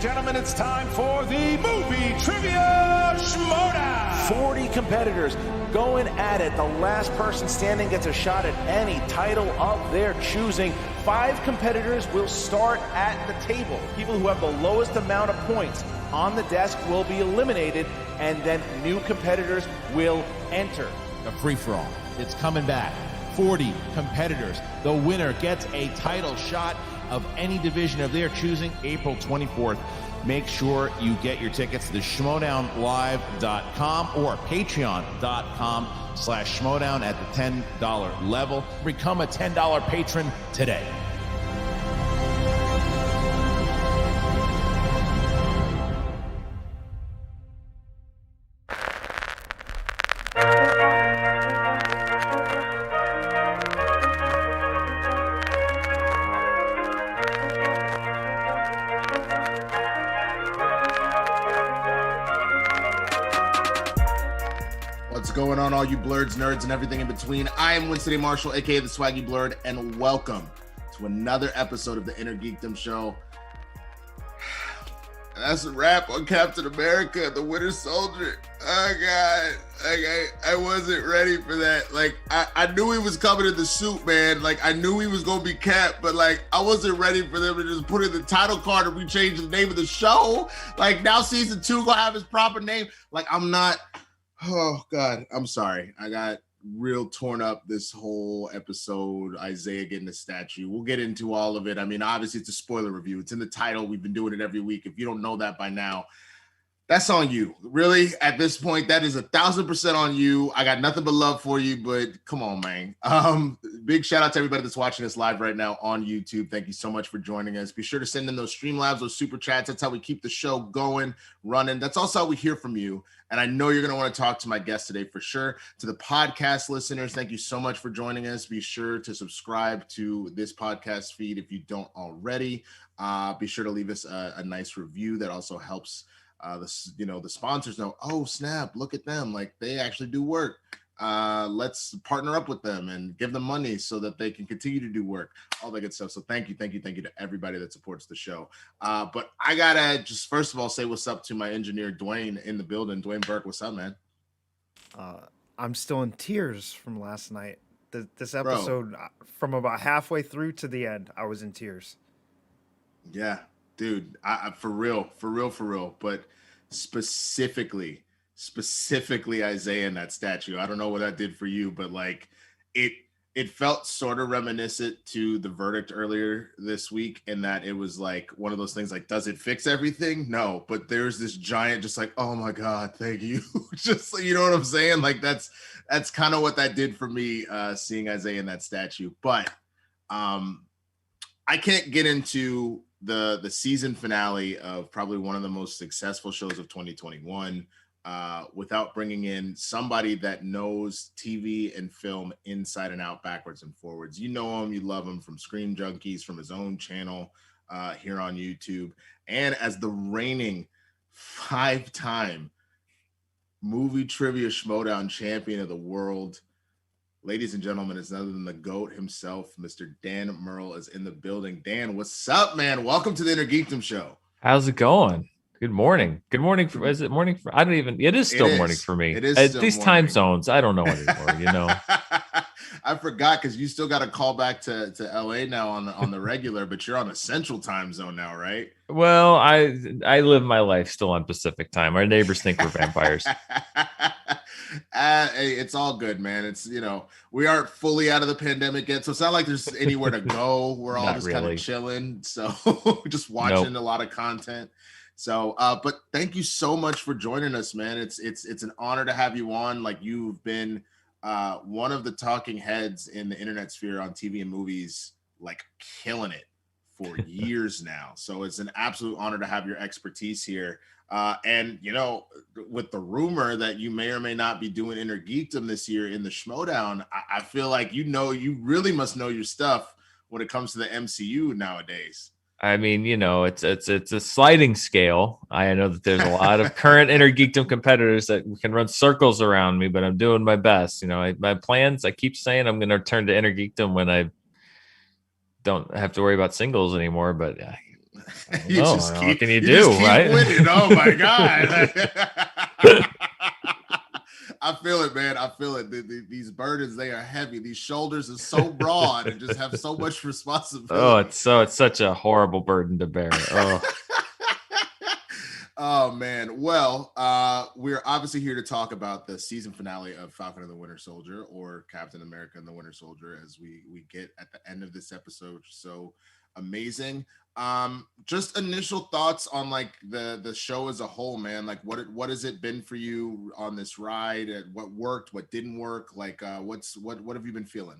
gentlemen, it's time for the Movie Trivia Schmoedown. 40 competitors going at it. The last person standing gets a shot at any title of their choosing. 5 competitors will start at the table. People who have the lowest amount of points on the desk will be eliminated, and then new competitors will enter. The free-for-all, it's coming back. 40 competitors. The winner gets a title shot of any division of their choosing, April 24th. Make sure you get your tickets to schmoedownlive.com or patreon.com/schmoedown at the $10 level. Become a $10 patron today. Going on, all you blurs, nerds, and everything in between. I am Winston A, Marshall, aka the Swaggy Blurred, and welcome to another episode of the INNERGEEKDOM Show. That's a wrap on Captain America, the Winter Soldier. Oh God, I wasn't ready for that. Like, I knew he was coming in the suit, man. Like, I knew he was gonna be Cap, but like, I wasn't ready for them to just put in the title card and we change the name of the show. Like, now season 2 gonna have his proper name. Like, I'm not. Oh God, I'm sorry. I got real torn up this whole episode. Isaiah getting the statue. We'll get into all of it. I mean, obviously it's a spoiler review. It's in the title. We've been doing it every week. If you don't know that by now, that's on you. Really, at this point, that is 1,000% on you. I got nothing but love for you, but come on, man. Big shout out to everybody that's watching us live right now on YouTube. Thank you so much for joining us. Be sure to send in those Streamlabs, those super chats. That's how we keep the show going, running. That's also how we hear from you. And I know you're going to want to talk to my guest today for sure. To the podcast listeners, thank you so much for joining us. Be sure to subscribe to this podcast feed if you don't already. Be sure to leave us a nice review. That also helps the sponsors know, oh snap, look at them, like they actually do work. Let's partner up with them and give them money so that they can continue to do work, all that good stuff. So thank you to everybody that supports the show. But I gotta just first of all say what's up to my engineer Dwain in the building. Dwain Burke, what's up, man? I'm still in tears from last night. This episode, bro, from about halfway through to the end, I was in tears. Yeah, dude, I for real. But specifically Isaiah in that statue. I don't know what that did for you, but like it felt sort of reminiscent to the verdict earlier this week, in that it was like one of those things like, does it fix everything? No, but there's this giant just like, oh my God, thank you. Just, you know what I'm saying? Like that's kind of what that did for me, seeing Isaiah in that statue. But I can't get into the season finale of probably one of the most successful shows of 2021 without bringing in somebody that knows TV and film inside and out, backwards and forwards. You know him, you love him from Screen Junkies, from his own channel here on YouTube, and as the reigning 5-time movie trivia Schmoedown champion of the world. Ladies and gentlemen, it's none other than the GOAT himself, Mr. Dan Murrell is in the building. Dan, what's up, man? Welcome to the INNERGEEKDOM Show. How's it going? Good morning. Good morning. Is it morning? I don't even, it is still morning for me. It is at these morning. Time zones. I don't know anymore, you know. I forgot, because you still got to call back to LA now on the regular, but you're on a central time zone now, right? Well, I live my life still on Pacific time. Our neighbors think we're vampires. Hey, it's all good, man. It's, we aren't fully out of the pandemic yet, so it's not like there's anywhere to go. We're all just kind of chilling, so just watching a lot of content. So, but thank you so much for joining us, man. It's an honor to have you on. Like, you've been one of the talking heads in the internet sphere on TV and movies, like killing it for years now. So it's an absolute honor to have your expertise here. And, with the rumor that you may or may not be doing INNERGEEKDOM this year in the Schmoedown, I feel like you really must know your stuff when it comes to the MCU nowadays. I mean, it's a sliding scale. I know that there's a lot of current INNERGEEKDOM competitors that can run circles around me, but I'm doing my best. My plans, I keep saying I'm going to return to INNERGEEKDOM when I don't have to worry about singles anymore, but You No, just what can you you do, just keep right? winning. Oh my god. I feel it, man. I feel it. These burdens, they are heavy. These shoulders are so broad and just have so much responsibility. Oh, it's such a horrible burden to bear. Oh. Oh man. Well, we're obviously here to talk about the season finale of Falcon and the Winter Soldier, or Captain America and the Winter Soldier, as we get at the end of this episode. So amazing. Just initial thoughts on like the show as a whole, man. Like what has it been for you on this ride? What worked, what didn't work? Like what have you been feeling?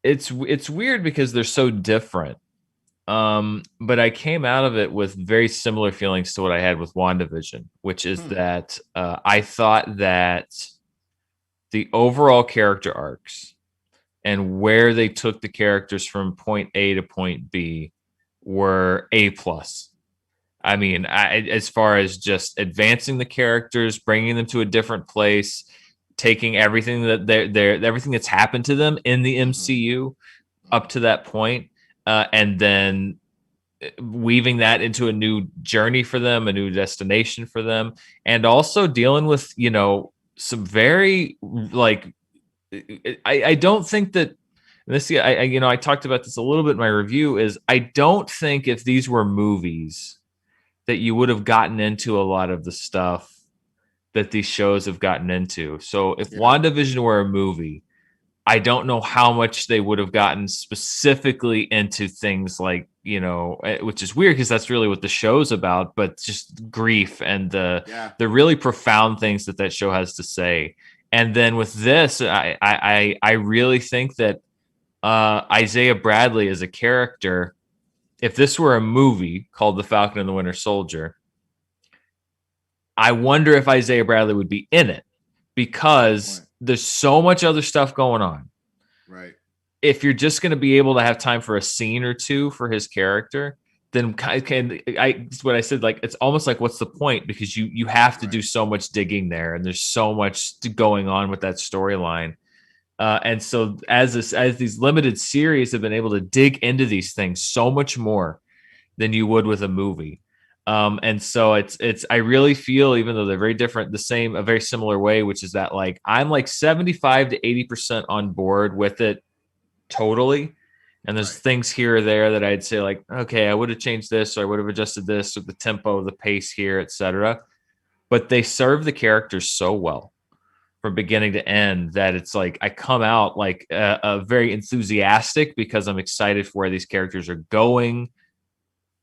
It's weird because they're so different. But I came out of it with very similar feelings to what I had with WandaVision, which is that I thought that the overall character arcs and where they took the characters from point A to point B were A+. I mean, as far as just advancing the characters, bringing them to a different place, taking everything that everything that's happened to them in the MCU up to that point. And then weaving that into a new journey for them, a new destination for them, and also dealing with, some very like, I don't think that this, I talked about this a little bit in my review, is I don't think if these were movies that you would have gotten into a lot of the stuff that these shows have gotten into. So if WandaVision were a movie, I don't know how much they would have gotten specifically into things like, which is weird because that's really what the show's about, but just grief and the really profound things that show has to say. And then with this, I really think that Isaiah Bradley as a character, if this were a movie called The Falcon and the Winter Soldier, I wonder if Isaiah Bradley would be in it, because there's so much other stuff going on. Right. If you're just going to be able to have time for a scene or two for his character, then it's what I said, like, it's almost like, what's the point? Because you have to do so much digging there, and there's so much going on with that storyline. And so as these limited series have been able to dig into these things so much more than you would with a movie. And so I really feel, even though they're very different, a very similar way, which is that, like, I'm like 75 to 80% on board with it totally. And there's things here or there that I'd say, like, okay, I would have changed this, or I would have adjusted this, or the tempo, the pace here, etc. But they serve the characters so well from beginning to end that it's like I come out like very enthusiastic, because I'm excited for where these characters are going,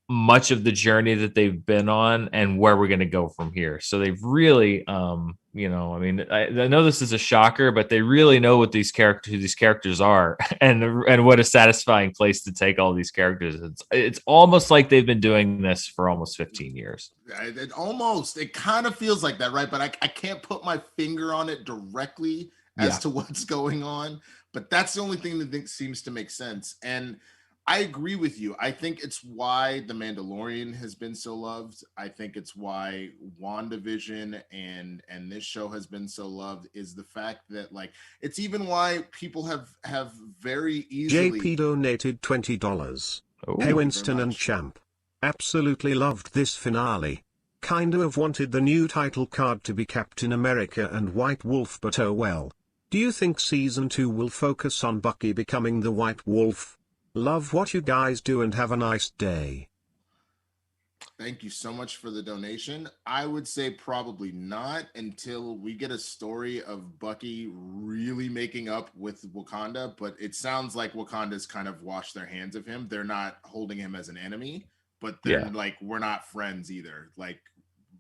much of the journey that they've been on, and where we're going to go from here. So they've really, I know this is a shocker, but they really know who these characters are, and what a satisfying place to take all these characters. It's almost like they've been doing this for almost 15 years. It kind of feels like that, right? But I can't put my finger on it directly as to what's going on. But that's the only thing that seems to make sense. And I agree with you. I think it's why The Mandalorian has been so loved. I think it's why WandaVision and this show has been so loved, is the fact that, like, it's even why people have very easily... JP donated $20. Hey, Winston and Champ. Absolutely loved this finale. Kinda have wanted the new title card to be Captain America and White Wolf, but oh well. Do you think season 2 will focus on Bucky becoming the White Wolf? Love what you guys do and have a nice day. Thank you so much for the donation. I would say probably not, until we get a story of Bucky really making up with Wakanda, but it sounds like Wakanda's kind of washed their hands of him. They're not holding him as an enemy, but they're like, we're not friends either. Like,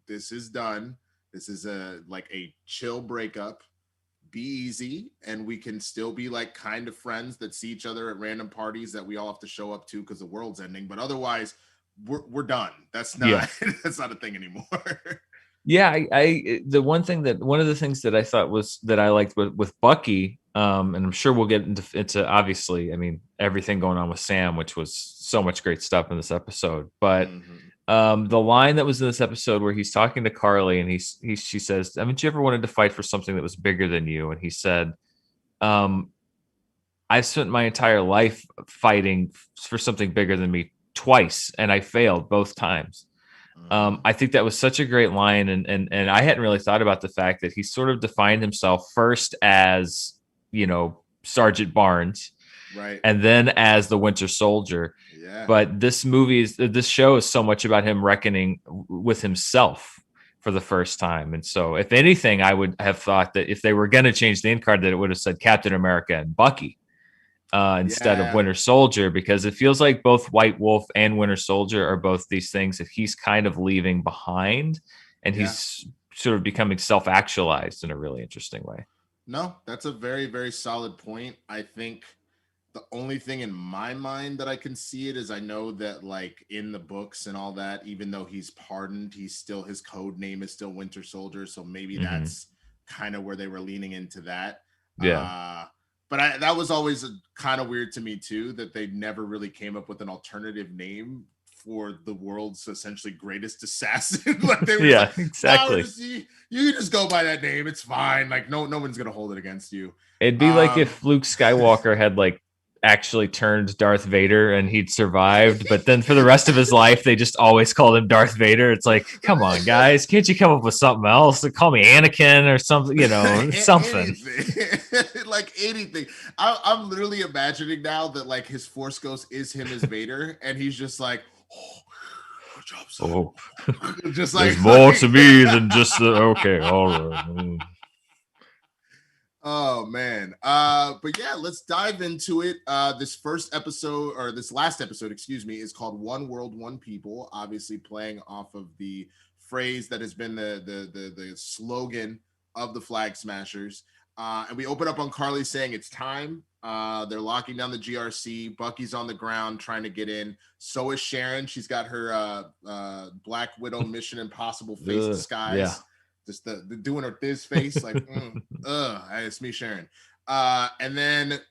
this is done. This is a chill breakup. Be easy, and we can still be like kind of friends that see each other at random parties that we all have to show up to because the world's ending. But otherwise, we're done. That's not that's not a thing anymore. One of the things that I thought was that I liked with Bucky, and I'm sure we'll get into obviously, I mean, everything going on with Sam, which was so much great stuff in this episode, but. The line that was in this episode where he's talking to Carly, and she says, haven't you ever wanted to fight for something that was bigger than you? And he said, I've spent my entire life fighting for something bigger than me twice, and I failed both times. I think that was such a great line, and I hadn't really thought about the fact that he sort of defined himself first as, you know, Sergeant Barnes, right, and then as the Winter Soldier. Yeah. But this show is so much about him reckoning with himself for the first time. And so, if anything, I would have thought that if they were going to change the end card, that it would have said Captain America and Bucky instead of Winter Soldier, because it feels like both White Wolf and Winter Soldier are both these things that he's kind of leaving behind, and he's sort of becoming self-actualized in a really interesting way. No, that's a very, very solid point. I think the only thing in my mind that I can see it is, I know that like in the books and all that, even though he's pardoned, his code name is still Winter Soldier. So maybe that's kind of where they were leaning into that. Yeah. But that was always kind of weird to me too, that they never really came up with an alternative name for the world's essentially greatest assassin. Like they were like, exactly. You can just go by that name. It's fine. Like no one's gonna hold it against you. It'd be like if Luke Skywalker had like actually turned Darth Vader and he'd survived, but then for the rest of his life they just always called him Darth Vader. It's like, come on, guys, can't you come up with something else? Call me Anakin or something, you know, something. Like anything. I'm literally imagining now that like his Force Ghost is him as Vader, and he's just like, good job, son. Just like, there's more to me than just okay, all right. Oh man. But yeah, let's dive into it. This last episode, excuse me, is called One World, One People, obviously playing off of the phrase that has been the slogan of the Flag Smashers. And we open up on Carly saying it's time. They're locking down the GRC. Bucky's on the ground trying to get in. So is Sharon. She's got her Black Widow Mission Impossible face disguise. Yeah. Just the doing her Thiz face, like, it's me, Sharon. And then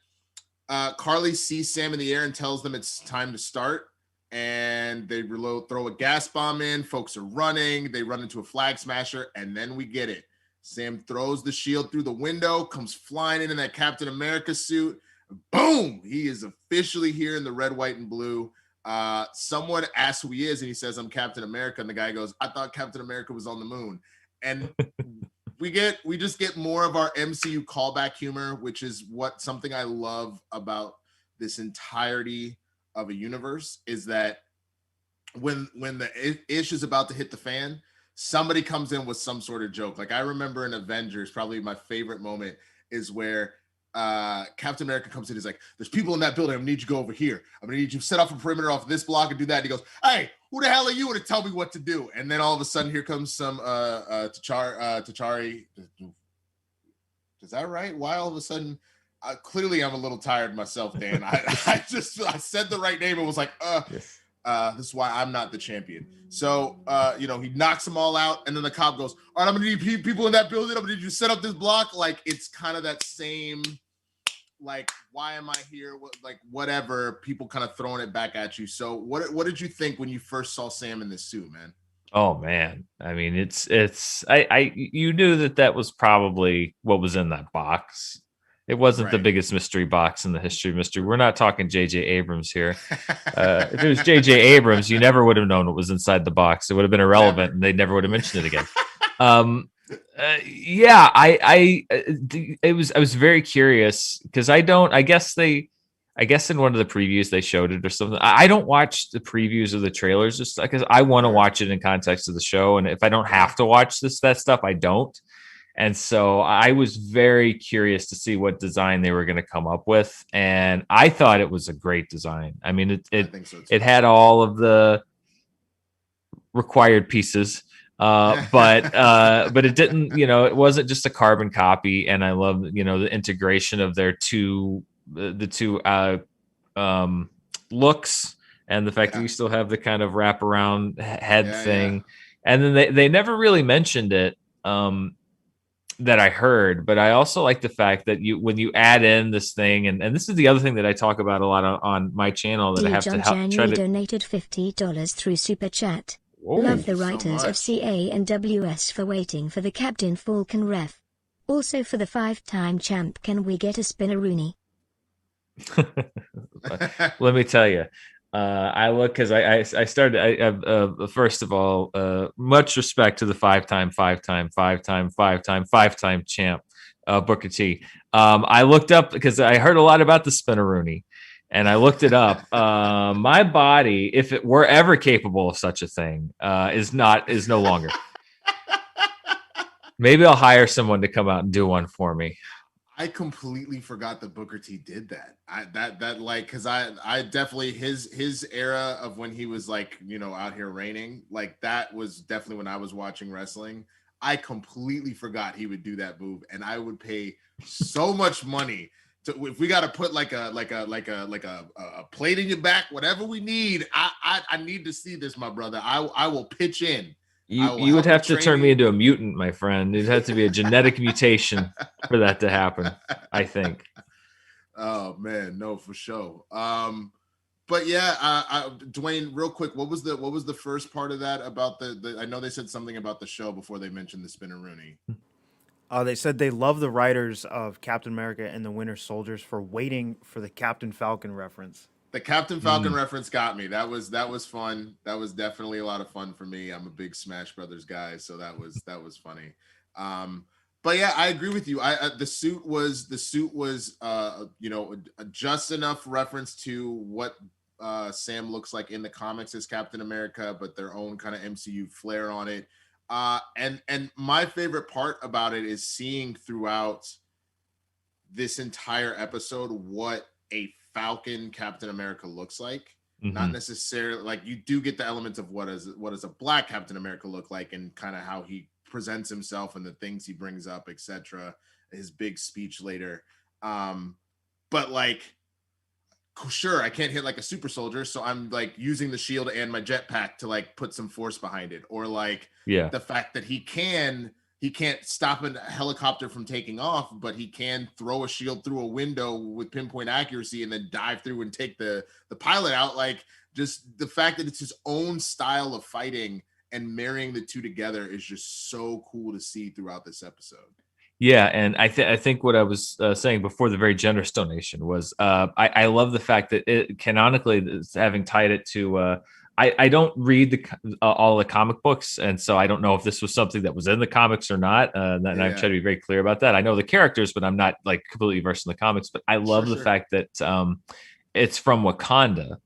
Carly sees Sam in the air and tells them it's time to start. And they throw a gas bomb in. Folks are running. They run into a Flag Smasher, and then we get it. Sam throws the shield through the window, comes flying in that Captain America suit. Boom! He is officially here in the red, white, and blue. Someone asks who he is, and he says, "I'm Captain America." And the guy goes, "I thought Captain America was on the moon." And we just get more of our MCU callback humor, which is something I love about this entirety of a universe, is that when the ish is about to hit the fan, somebody comes in with some sort of joke. Like I remember in Avengers, probably my favorite moment is where Captain America comes in. He's like, "There's people in that building. I'm gonna need you to go over here. I'm gonna need you to set off a perimeter off this block and do that." And he goes, "Hey, who the hell are you to tell me what to do?" And then all of a sudden, here comes some T'Chari. Is that right? Why all of a sudden? Clearly, I'm a little tired myself, Dan. I said the right name and was like, this is why I'm not the champion. So, he knocks them all out, and then the cop goes, "All right, I'm gonna need people in that building. I'm gonna need you to set up this block." Like it's kind of that same, like, why am I here? Like whatever. People kind of throwing it back at you. So, what did you think when you first saw Sam in this suit, man? Oh man, I mean, you knew that was probably what was in that box. It wasn't the biggest mystery box in the history of mystery. We're not talking J.J. Abrams here. If it was J.J. Abrams, you never would have known what was inside the box. It would have been irrelevant, and they never would have mentioned it again. I was very curious because I guess in one of the previews they showed it or something. I don't watch the previews or the trailers just because I want to watch it in context of the show, and if I don't have to watch that stuff, I don't. And so I was very curious to see what design they were going to come up with. And I thought it was a great design. I mean, it had all of the required pieces, but it didn't, it wasn't just a carbon copy. And I love, the integration of their two looks, and the fact that you still have the kind of wraparound head thing. Yeah. And then they never really mentioned it. That I heard, but I also like the fact that when you add in this thing, and this is the other thing that I talk about a lot on my channel, that I have to try to donated $50 through Super Chat. Love the writers of CA and WS for waiting for the Captain Falcon ref. Also for the 5-time champ, can we get a spinneroonie? Let me tell you, I look because I started. First of all, much respect to the five-time champ, Booker T. I looked up because I heard a lot about the spinneroonie, and I looked it up. My body, if it were ever capable of such a thing, is no longer. Maybe I'll hire someone to come out and do one for me. I completely forgot that Booker T did that. Because I definitely his era of when he was like, out here reigning, like that was definitely when I was watching wrestling. I completely forgot he would do that move, and I would pay so much money to, if we got to put like a plate in your back, whatever we need. I need to see this, my brother. I will pitch in. You would have to turn me into a mutant, my friend. It'd have to be a genetic mutation for that to happen, I think. Oh man, no, for sure. But yeah, Dwayne, real quick, what was the first part of that about the I know they said something about the show before they mentioned the spinneroonie. They said they love the writers of Captain America and the Winter Soldiers for waiting for the Captain Falcon reference. The Captain Falcon reference got me. That was fun. That was definitely a lot of fun for me. I'm a big Smash Brothers guy, so that was funny. But yeah, I agree with you. The suit was just enough reference to what Sam looks like in the comics as Captain America, but their own kind of MCU flair on it. And my favorite part about it is seeing throughout this entire episode what a Falcon Captain America looks like. Not necessarily, like, you do get the elements of what does a black Captain America look like, and kind of how he presents himself and the things he brings up, etc. His big speech later. But like, sure, I can't hit like a super soldier, so I'm like using the shield and my jetpack to like put some force behind it. Or like, the fact that he can't stop a helicopter from taking off, but he can throw a shield through a window with pinpoint accuracy and then dive through and take the pilot out. Like, just the fact that it's his own style of fighting and marrying the two together is just so cool to see throughout this episode. Yeah, and I think what I was saying before the very generous donation was I love the fact that it canonically, having tied it to I don't read all the comic books, and so I don't know if this was something that was in the comics or not. And I've tried to be very clear about that. I know the characters, but I'm not like completely versed in the comics. But I love the fact that it's from Wakanda.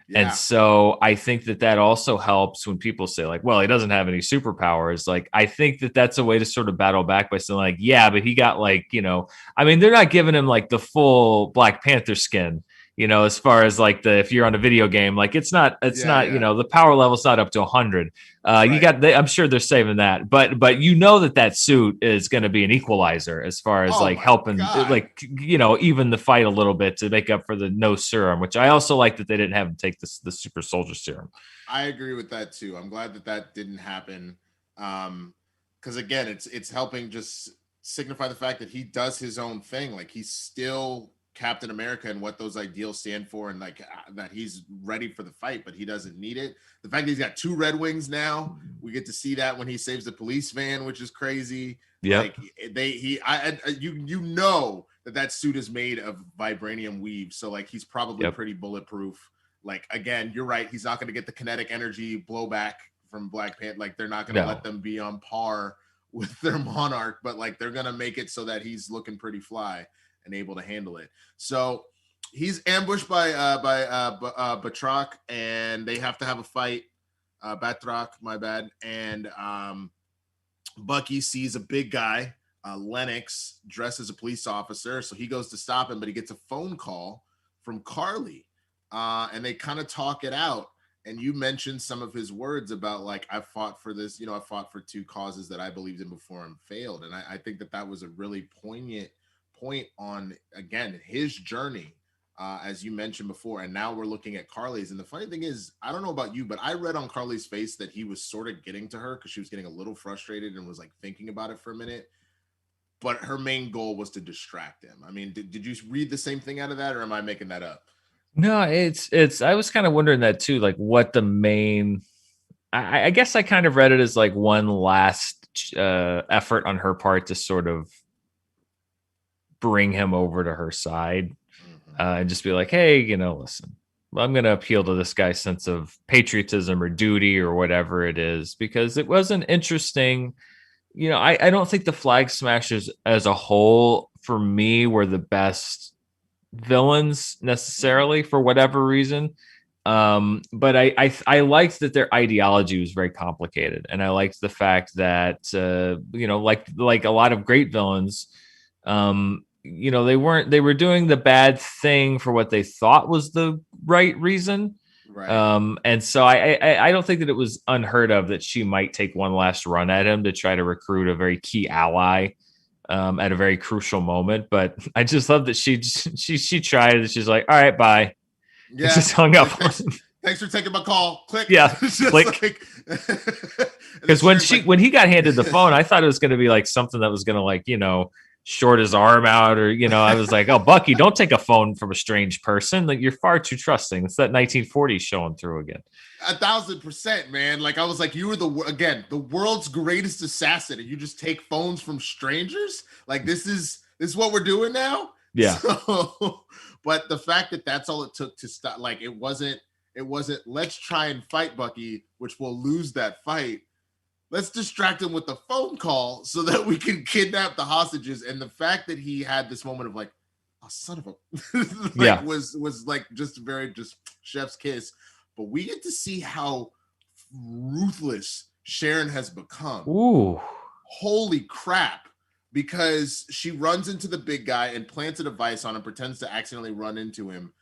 Yeah. And so I think that also helps when people say like, well, he doesn't have any superpowers. Like, I think that's a way to sort of battle back by saying like, yeah, but he got like, I mean, they're not giving him like the full Black Panther skin, as far as like if you're on a video game, like it's not, the power level's not up to 100. Right. I'm sure they're saving that, but that suit is going to be an equalizer as far as helping, like, even the fight a little bit to make up for the no serum, which I also like that they didn't have him take the super soldier serum. I agree with that too. I'm glad that didn't happen. Cause again, it's helping just signify the fact that he does his own thing. Like, he's still Captain America and what those ideals stand for, and like that he's ready for the fight, but he doesn't need it. The fact that he's got 2 Red Wings now, we get to see that when he saves the police van, which is crazy. Yeah, like that suit is made of vibranium weave, so like he's probably pretty bulletproof. Like, again, you're right, he's not going to get the kinetic energy blowback from Black Panther. Like, they're not going to let them be on par with their Monarch, but like they're going to make it so that he's looking pretty fly and able to handle it. So he's ambushed by Batroc, and they have to have a fight. Batroc, my bad. And Bucky sees a big guy, Lennox, dressed as a police officer. So he goes to stop him, but he gets a phone call from Carly, and they kind of talk it out. And you mentioned some of his words about like, I fought for this, I fought for 2 causes that I believed in before and failed. And I think that was a really poignant point on, again, his journey, as you mentioned before. And now we're looking at Carly's. And the funny thing is, I don't know about you, but I read on Carly's face that he was sort of getting to her because she was getting a little frustrated and was like thinking about it for a minute. But her main goal was to distract him. I mean, did you read the same thing out of that, or am I making that up? No, it's I was kind of wondering that too, like what the main, I guess I kind of read it as like one last effort on her part to sort of bring him over to her side, and just be like, hey, listen, I'm going to appeal to this guy's sense of patriotism or duty or whatever it is, because it was an interesting, I don't think the Flag Smashers as a whole for me were the best villains necessarily for whatever reason. But I liked that their ideology was very complicated, and I liked the fact that like a lot of great villains, they were doing the bad thing for what they thought was the right reason. Right. And so I don't think that it was unheard of that she might take one last run at him to try to recruit a very key ally at a very crucial moment. But I just love that she tried it. She's like, all right, bye. Yeah. Just hung up. Thanks for taking my call. Click. Yeah. Click. Because when he got handed the phone, I thought it was going to be like something that was going to short his arm out, or I was like, oh, Bucky, don't take a phone from a strange person. Like, you're far too trusting. It's that 1940s showing through again. 1,000%, man. Like, I was like, you were the world's greatest assassin, and you just take phones from strangers. Like, this is what we're doing now. Yeah. So, but the fact that that's all it took to stop, like, it wasn't let's try and fight Bucky, which will lose that fight. Let's distract him with the phone call so that we can kidnap the hostages. And the fact that he had this moment of like, oh, son of a, was like just chef's kiss. But we get to see how ruthless Sharon has become. Ooh, holy crap! Because she runs into the big guy and plants a device on him, pretends to accidentally run into him.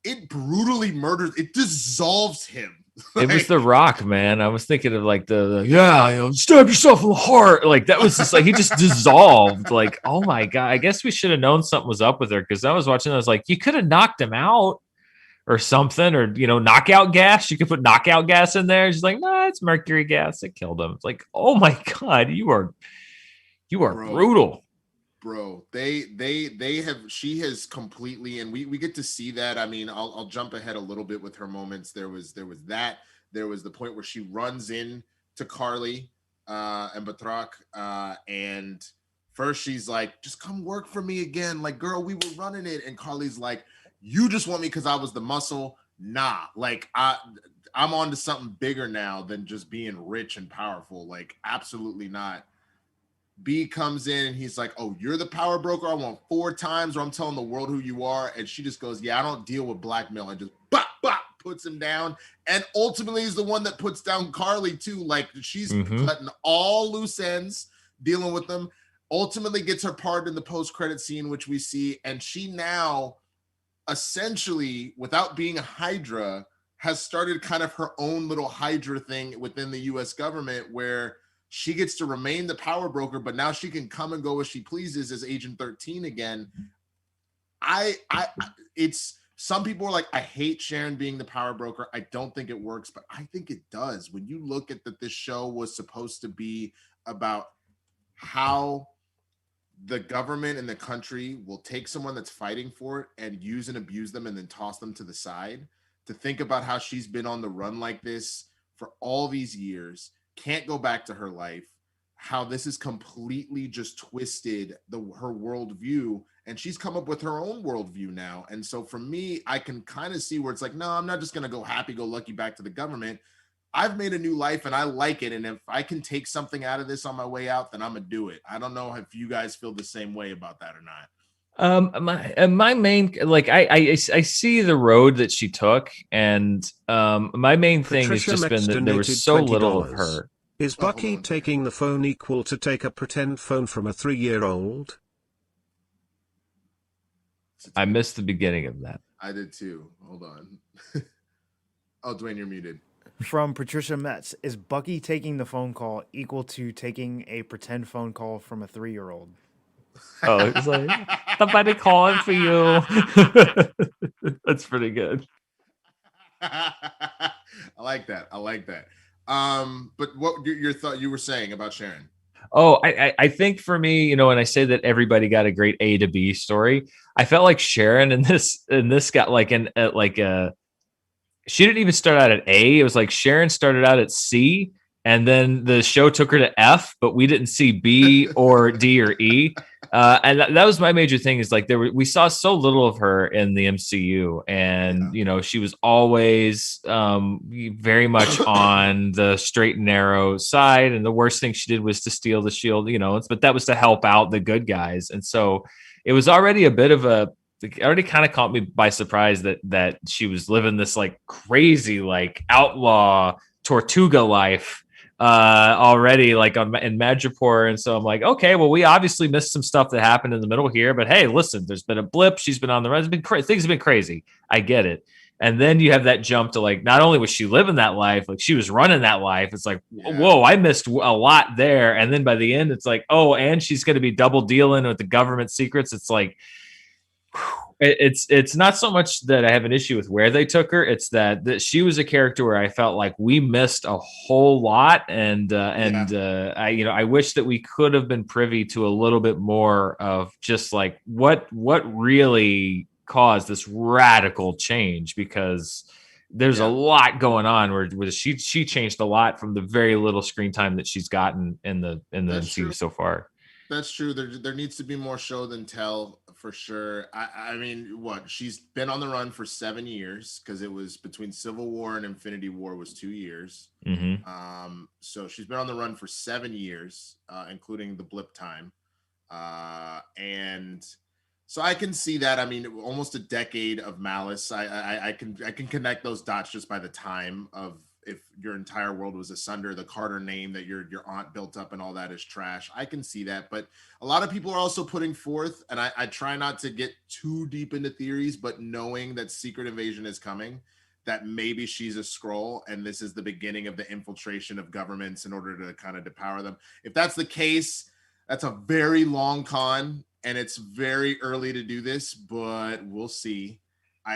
It brutally murders. It dissolves him. It was The Rock, man. I was thinking of like stab yourself in the heart. Like, that was just like, he just dissolved. Like, oh my God. I guess we should have known something was up with her, because I was watching, I was like, you could have knocked him out or something, or, knockout gas. You could put knockout gas in there. She's like, nah, it's mercury gas. It killed him. It's like, oh my God, you are brutal. Bro, she has completely, and we get to see that. I mean, I'll jump ahead a little bit with her moments. There was that. There was the point where she runs in to Carly and Batrak, and first she's like, just come work for me again. Like, girl, we were running it. And Carly's like, you just want me because I was the muscle? Nah, like, I'm on to something bigger now than just being rich and powerful. Like, absolutely not. B comes in and he's like, oh, you're the power broker? I want 4 times, or I'm telling the world who you are. And she just goes, yeah, I don't deal with blackmail. And just puts him down. And ultimately is the one that puts down Carly too. Like, she's cutting all loose ends, dealing with them. Ultimately gets her part in the post-credit scene, which we see. And she now, essentially, without being a Hydra, has started kind of her own little Hydra thing within the U.S. government, where she gets to remain the power broker, but now she can come and go as she pleases as Agent 13 again. It's, some people are like, I hate Sharon being the power broker. I don't think it works, but I think it does. When you look at that, this show was supposed to be about how the government and the country will take someone that's fighting for it and use and abuse them and then toss them to the side. To think about how she's been on the run like this for all these years, can't go back to her life, how this is completely just twisted her worldview, and she's come up with her own worldview now. And so for me, I can kind of see where it's like, no, I'm not just going to go happy-go-lucky back to the government. I've made a new life and I like it. And if I can take something out of this on my way out, then I'm going to do it. I don't know if you guys feel the same way about that or not. My main, like, I see the road that she took, and my main thing has just been that there was so little of her. Is Bucky taking the phone equal to take a pretend phone from a 3-year-old? I missed the beginning of that. I did too. Hold on. Oh, Dwayne, you're muted. From Patricia Metz, is Bucky taking the phone call equal to taking a pretend phone call from a 3-year-old? Oh, it's like, somebody calling for you. That's pretty good. I like that. But what your thought you were saying about Sharon? Oh, I think for me, when I say that everybody got a great A to B story, I felt like Sharon in this got like she didn't even start out at A. It was like Sharon started out at C, and then the show took her to F, but we didn't see B or D or E. And that was my major thing, is like we saw so little of her in the MCU, and you know, she was always very much on the straight and narrow side, and the worst thing she did was to steal the shield, you know, but that was to help out the good guys. And so it was already a bit of it already kind of caught me by surprise that she was living this like crazy like outlaw Tortuga life already, like in Madripoor. And so I'm like, okay, well, we obviously missed some stuff that happened in the middle here, but hey, listen, there's been a blip. She's been on the run. It's been things have been crazy. I get it. And then you have that jump to like, not only was she living that life, like she was running that life. It's like, whoa, I missed a lot there. And then by the end, it's like, oh, and she's going to be double dealing with the government secrets. It's like, it's not so much that I have an issue with where they took her. It's that she was a character where I felt like we missed a whole lot, and I wish that we could have been privy to a little bit more of just like what really caused this radical change, because there's a lot going on where she changed a lot from the very little screen time that she's gotten in the MCU so far. That's true. There needs to be more show than tell, for sure. I mean, she's been on the run for 7 years, because it was between Civil War and Infinity War was 2 years. Mm-hmm. So she's been on the run for 7 years, including the blip time. And so I can see that. I mean, almost a decade of malice. I can connect those dots just by the time of, if your entire world was asunder, the Carter name that your aunt built up and all that is trash. I can see that. But a lot of people are also putting forth, and I try not to get too deep into theories, but knowing that Secret Invasion is coming, that maybe she's a Skrull, and this is the beginning of the infiltration of governments in order to kind of depower them. If that's the case, that's a very long con, and it's very early to do this, but we'll see.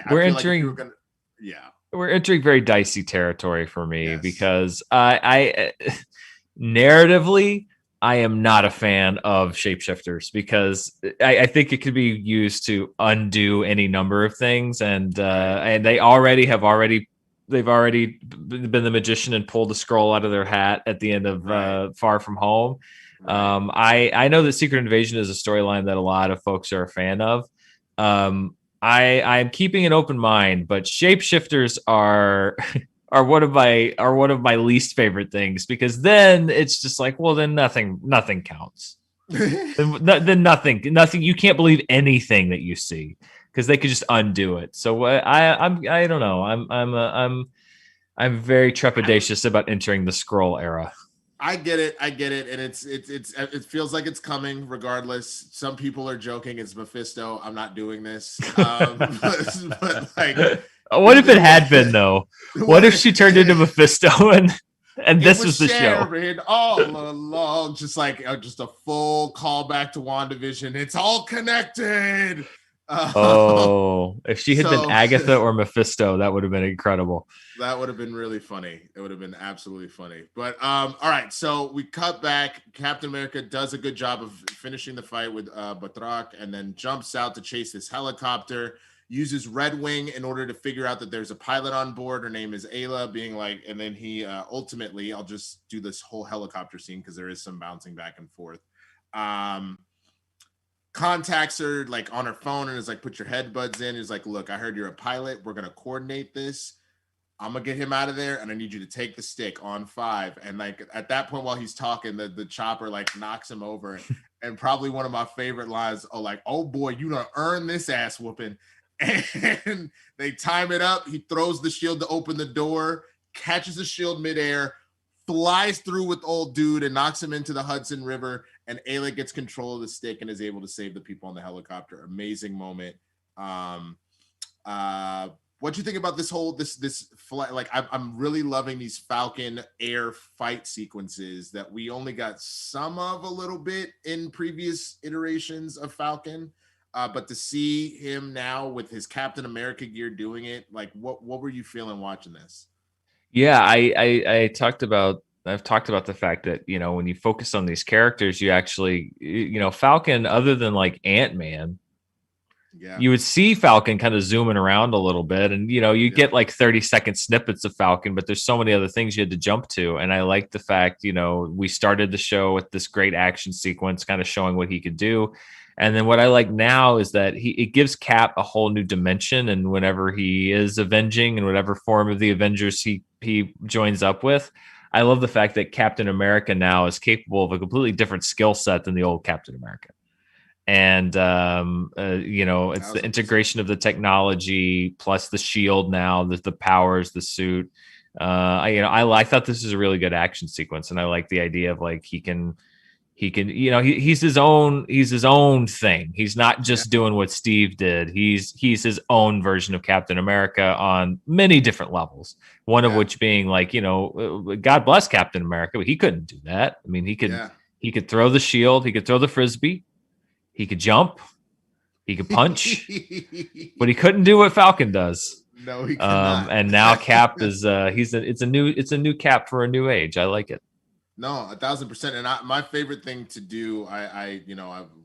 We're entering very dicey territory for me, because I narratively, I am not a fan of shapeshifters, because I think it could be used to undo any number of things, and they've already been the magician and pulled the scroll out of their hat at the end of Far From Home. I know that Secret Invasion is a storyline that a lot of folks are a fan of. I'm keeping an open mind, but shapeshifters are one of my least favorite things, because then it's just like, well, then nothing counts. then nothing. You can't believe anything that you see, because they could just undo it. So I don't know. I'm very trepidatious about entering the Skrull era. I get it, and it feels like it's coming regardless. Some people are joking it's Mephisto. I'm not doing this. But like, what if it had been though? What if she turned into Mephisto and this was the show? All along, just just a full callback to WandaVision. It's all connected. If she had been Agatha or Mephisto, that would have been incredible. That would have been really funny. It would have been absolutely funny. But all right, so we cut back. Captain America does a good job of finishing the fight with Batrak, and then jumps out to chase this helicopter. Uses Red Wing in order to figure out that there's a pilot on board. Her name is Ayla, being like, and then he ultimately, I'll just do this whole helicopter scene because there is some bouncing back and forth. Contacts her like on her phone and is like, put your headbuds in. He's like, look, I heard you're a pilot. We're going to coordinate this. I'm going to get him out of there, and I need you to take the stick on 5. And like at that point, while he's talking, the chopper like knocks him over. And probably one of my favorite lines, oh boy, you done earned this ass whooping. And they time it up. He throws the shield to open the door, catches the shield midair, flies through with old dude and knocks him into the Hudson River. And Ayla gets control of the stick and is able to save the people on the helicopter. Amazing moment. What do you think about this whole this flight? Like, I'm really loving these Falcon air fight sequences that we only got some of a little bit in previous iterations of Falcon. But to see him now with his Captain America gear doing it, like what were you feeling watching this? Yeah, I've talked about the fact that, when you focus on these characters, you actually, Falcon, other than like Ant-Man, you would see Falcon kind of zooming around a little bit, and you get like 30-second snippets of Falcon, but there's so many other things you had to jump to. And I like the fact, we started the show with this great action sequence, kind of showing what he could do. And then what I like now is that it gives Cap a whole new dimension, and whenever he is avenging, and whatever form of the Avengers he joins up with, I love the fact that Captain America now is capable of a completely different skill set than the old Captain America. And it's the integration of the technology plus the shield now, the powers, the suit. I thought this was a really good action sequence, and I like the idea of like he can he's his own thing. He's not just doing what Steve did. He's his own version of Captain America on many different levels. One of which being like, God bless Captain America, but he couldn't do that. I mean, he could throw the shield, he could throw the frisbee, he could jump, he could punch, but he couldn't do what Falcon does. No, he cannot. And now Cap is it's a new Cap for a new age. I like it. No, 1,000%. And my favorite thing to do, I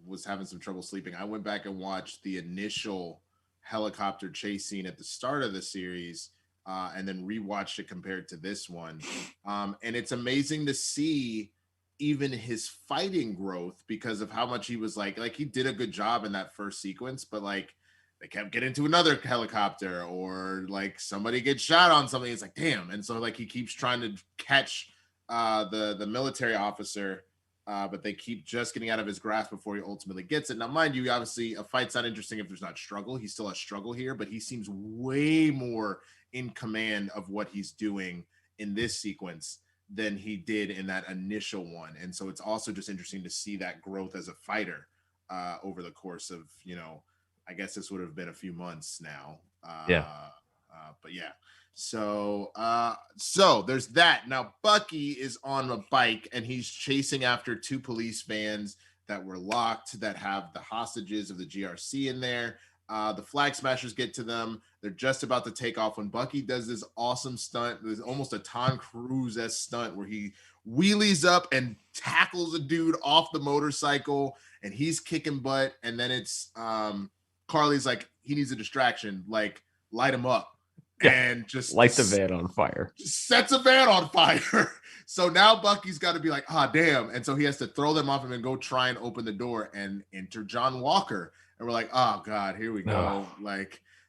was having some trouble sleeping. I went back and watched the initial helicopter chase scene at the start of the series, and then rewatched it compared to this one. And it's amazing to see even his fighting growth because of how much he was like he did a good job in that first sequence, but like they kept getting to another helicopter, or like somebody gets shot on something. It's like, damn. And so like he keeps trying to catch the military officer, but they keep just getting out of his grasp before he ultimately gets it. Now, mind you, obviously a fight's not interesting if there's not struggle. He still has struggle here, but he seems way more in command of what he's doing in this sequence than he did in that initial one. And so it's also just interesting to see that growth as a fighter over the course of, I guess this would have been a few months now. But yeah. So there's that. Now Bucky is on a bike and he's chasing after two police vans that were locked that have the hostages of the GRC in there. The Flag Smashers get to them. They're just about to take off when Bucky does this awesome stunt. There's almost a Tom Cruise-esque stunt where he wheelies up and tackles a dude off the motorcycle, and he's kicking butt. And then it's Carly's like, he needs a distraction, like light him up. And just light the van on fire. Sets a van on fire. So now Bucky's got to be like, damn. And so he has to throw them off him and go try and open the door, and enter John Walker. And we're like, oh God, here we go.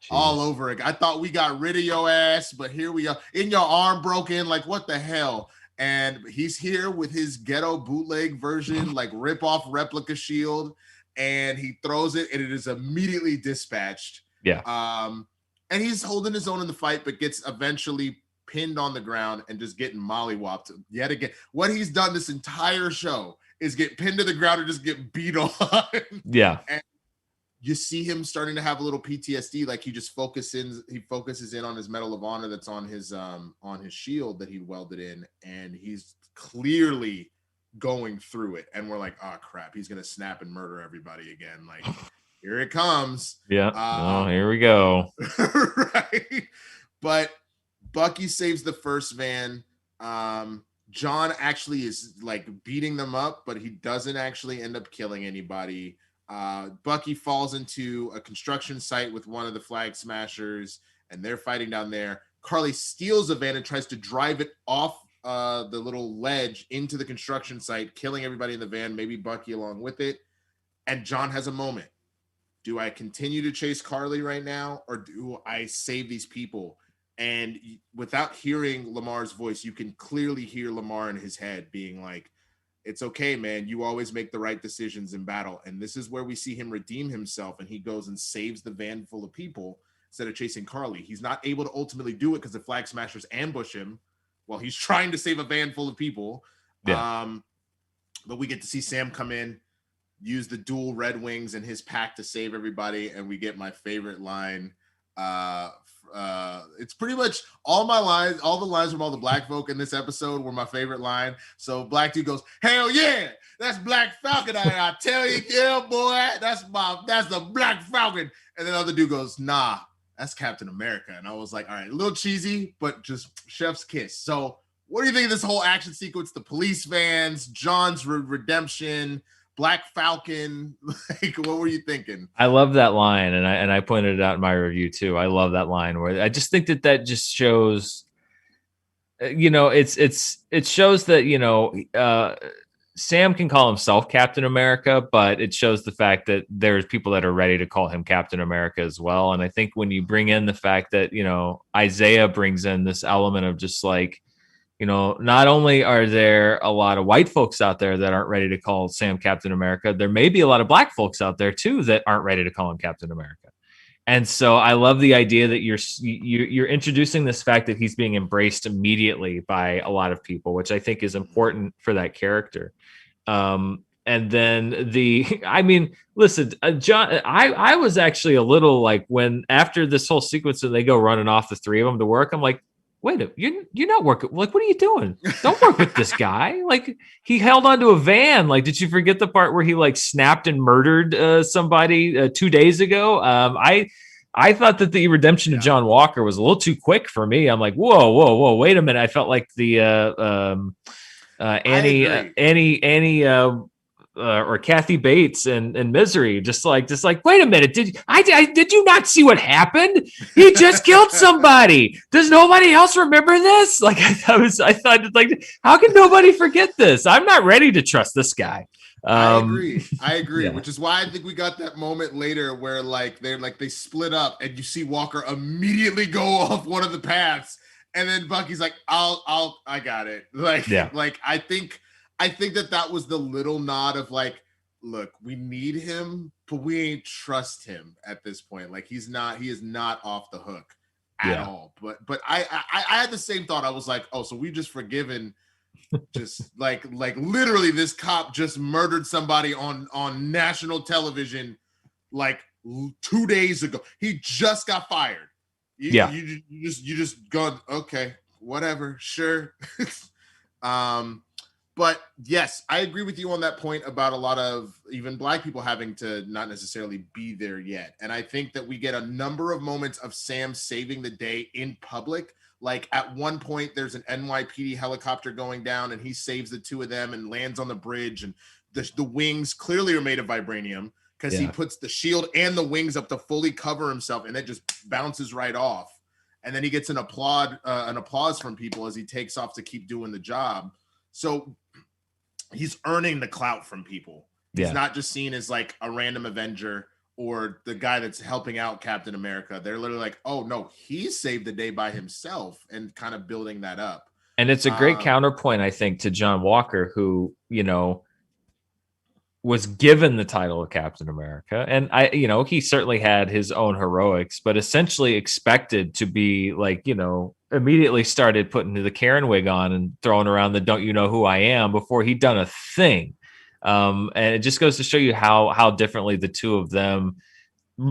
All over again. I thought we got rid of your ass, but here we are. In your arm broken. Like, what the hell? And he's here with his ghetto bootleg version, like rip off replica shield. And he throws it, and it is immediately dispatched. Yeah. And he's holding his own in the fight, but gets eventually pinned on the ground and just getting mollywopped yet again. What he's done this entire show is get pinned to the ground and just get beat on. Yeah. And you see him starting to have a little PTSD. Like he focuses in on his Medal of Honor that's on his shield that he welded in, and he's clearly going through it. And we're like, oh crap, he's gonna snap and murder everybody again. Like, here it comes. Yeah. Here we go. Right. But Bucky saves the first van. John actually is like beating them up, but he doesn't actually end up killing anybody. Bucky falls into a construction site with one of the Flag Smashers, and they're fighting down there. Carly steals a van and tries to drive it off the little ledge into the construction site, killing everybody in the van, maybe Bucky along with it. And John has a moment. Do I continue to chase Carly right now, or do I save these people? And without hearing Lamar's voice, you can clearly hear Lamar in his head being like, it's okay, man. You always make the right decisions in battle. And this is where we see him redeem himself, and he goes and saves the van full of people instead of chasing Carly. He's not able to ultimately do it because the Flag Smashers ambush him while he's trying to save a van full of people. Yeah. But we get to see Sam come in, use the dual Red Wings in his pack to save everybody, and we get my favorite line. It's pretty much all my lines, all the lines from all the black folk in this episode were my favorite line. So black dude goes, hell yeah, that's Black Falcon. I tell you, yeah, boy, that's the Black Falcon. And then the other dude goes, nah, that's Captain America. And I was like, all right, a little cheesy, but just chef's kiss. So what do you think of this whole action sequence? The police vans, John's redemption, Black Falcon. Like, what were you thinking? I love that line, and I pointed it out in my review too. I love that line where I just think that just shows, it shows that Sam can call himself Captain America, but it shows the fact that there's people that are ready to call him Captain America as well. And I think when you bring in the fact that Isaiah brings in this element of just like, not only are there a lot of white folks out there that aren't ready to call Sam Captain America, there may be a lot of black folks out there too that aren't ready to call him Captain America. And so I love the idea that you're introducing this fact that he's being embraced immediately by a lot of people, which I think is important for that character. And then listen, John, I was actually a little like, when after this whole sequence and they go running off, the three of them to work, I'm like, wait, you're not working. Like, what are you doing? Don't work with this guy. Like, he held onto a van. Like, did you forget the part where he like snapped and murdered somebody 2 days ago? I thought that the redemption of John Walker was a little too quick for me. I'm like, whoa, wait a minute. I felt like the Annie or Kathy Bates and Misery, just like, wait a minute, did you not see what happened? He just killed somebody. Does nobody else remember this? Like, I thought, like, how can nobody forget this? I'm not ready to trust this guy. I agree. Yeah. Yeah. Which is why I think we got that moment later where they split up and you see Walker immediately go off one of the paths, and then Bucky's like, I got it. Like, yeah. Like, I think that was the little nod of like, look, we need him, but we ain't trust him at this point. Like, he is not off the hook at all. But I had the same thought. I was like, oh, so we just forgiven just like literally this cop just murdered somebody on national television like 2 days ago. He just got fired. You just go, okay, whatever, sure. But yes, I agree with you on that point about a lot of even black people having to not necessarily be there yet. And I think that we get a number of moments of Sam saving the day in public. Like, at one point, there's an NYPD helicopter going down, and he saves the two of them and lands on the bridge. And the wings clearly are made of vibranium because he puts the shield and the wings up to fully cover himself, and it just bounces right off. And then he gets an applause from people as he takes off to keep doing the job. So he's earning the clout from people. He's not just seen as like a random Avenger or the guy that's helping out Captain America. They're literally like, oh no, he saved the day by himself, and kind of building that up. And it's a great counterpoint, I think, to John Walker, who, was given the title of Captain America. And he certainly had his own heroics, but essentially expected to be like, immediately started putting the Karen wig on and throwing around the "don't you know who I am" before he'd done a thing. And it just goes to show you how differently the two of them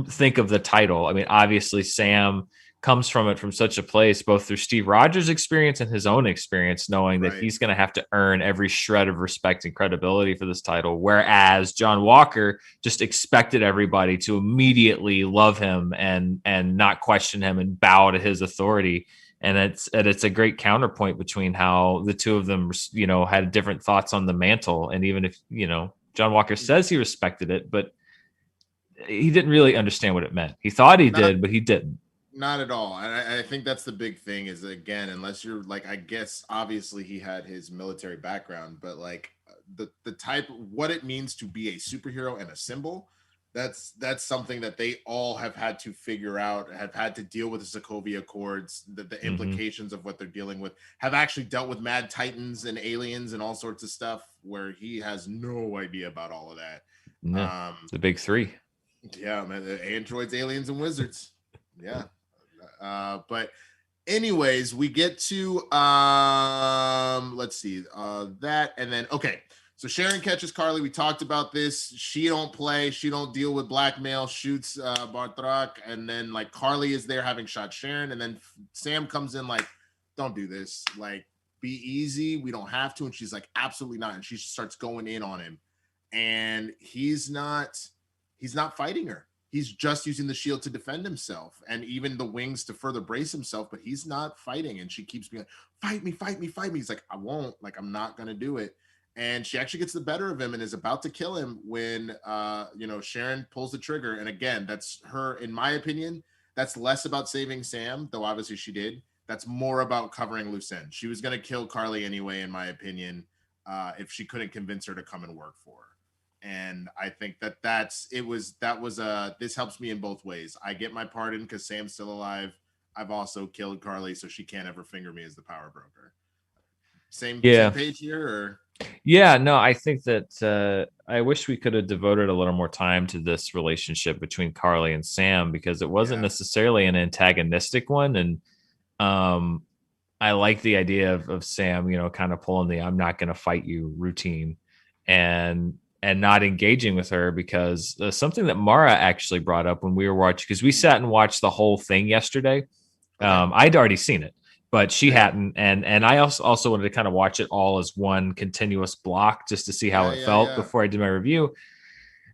think of the title. I mean, obviously Sam comes from it from such a place, both through Steve Rogers' experience and his own experience, knowing that he's going to have to earn every shred of respect and credibility for this title. Whereas John Walker just expected everybody to immediately love him and not question him and bow to his authority. And it's a great counterpoint between how the two of them, had different thoughts on the mantle. And even if, John Walker says he respected it, but he didn't really understand what it meant. He thought he did, but he didn't. Not at all. And I think that's the big thing is, again, unless you're like, I guess, obviously he had his military background, but like the type, what it means to be a superhero and a symbol, that's something that they all have had to figure out, have had to deal with the Sokovia Accords, the implications of what they're dealing with, have actually dealt with Mad Titans and aliens and all sorts of stuff where he has no idea about all of that. No, the big three. Yeah, man, the androids, aliens, and wizards. Yeah. But anyways, we get to let's see that, and then so Sharon catches Carly. We talked about this. She don't play, she don't deal with blackmail, shoots Bartrak, and then like Carly is there having shot Sharon, and then Sam comes in like, don't do this, like, be easy, we don't have to. And she's like, absolutely not. And she starts going in on him, and he's not fighting her. He's just using the shield to defend himself, and even the wings to further brace himself, but he's not fighting. And she keeps being like, fight me, fight me, fight me. He's like, I won't, like, I'm not going to do it. and she actually gets the better of him and is about to kill him when Sharon pulls the trigger. And again, that's her, in my opinion, that's less about saving Sam, though obviously she did. That's more about covering loose ends. She was going to kill Carly anyway, in my opinion, if she couldn't convince her to come and work for her. And I think this helps me in both ways. I get my pardon because Sam's still alive. I've also killed Carly, so she can't ever finger me as the power broker. Same page here, or? Yeah, no, I think that I wish we could have devoted a little more time to this relationship between Carly and Sam, because it wasn't necessarily an antagonistic one. And I like the idea of Sam, kind of pulling the "I'm not going to fight you" routine, and not engaging with her, because something that Mara actually brought up when we were watching, because we sat and watched the whole thing yesterday. I'd already seen it, but she hadn't, and I also wanted to kind of watch it all as one continuous block just to see how it felt before I did my review.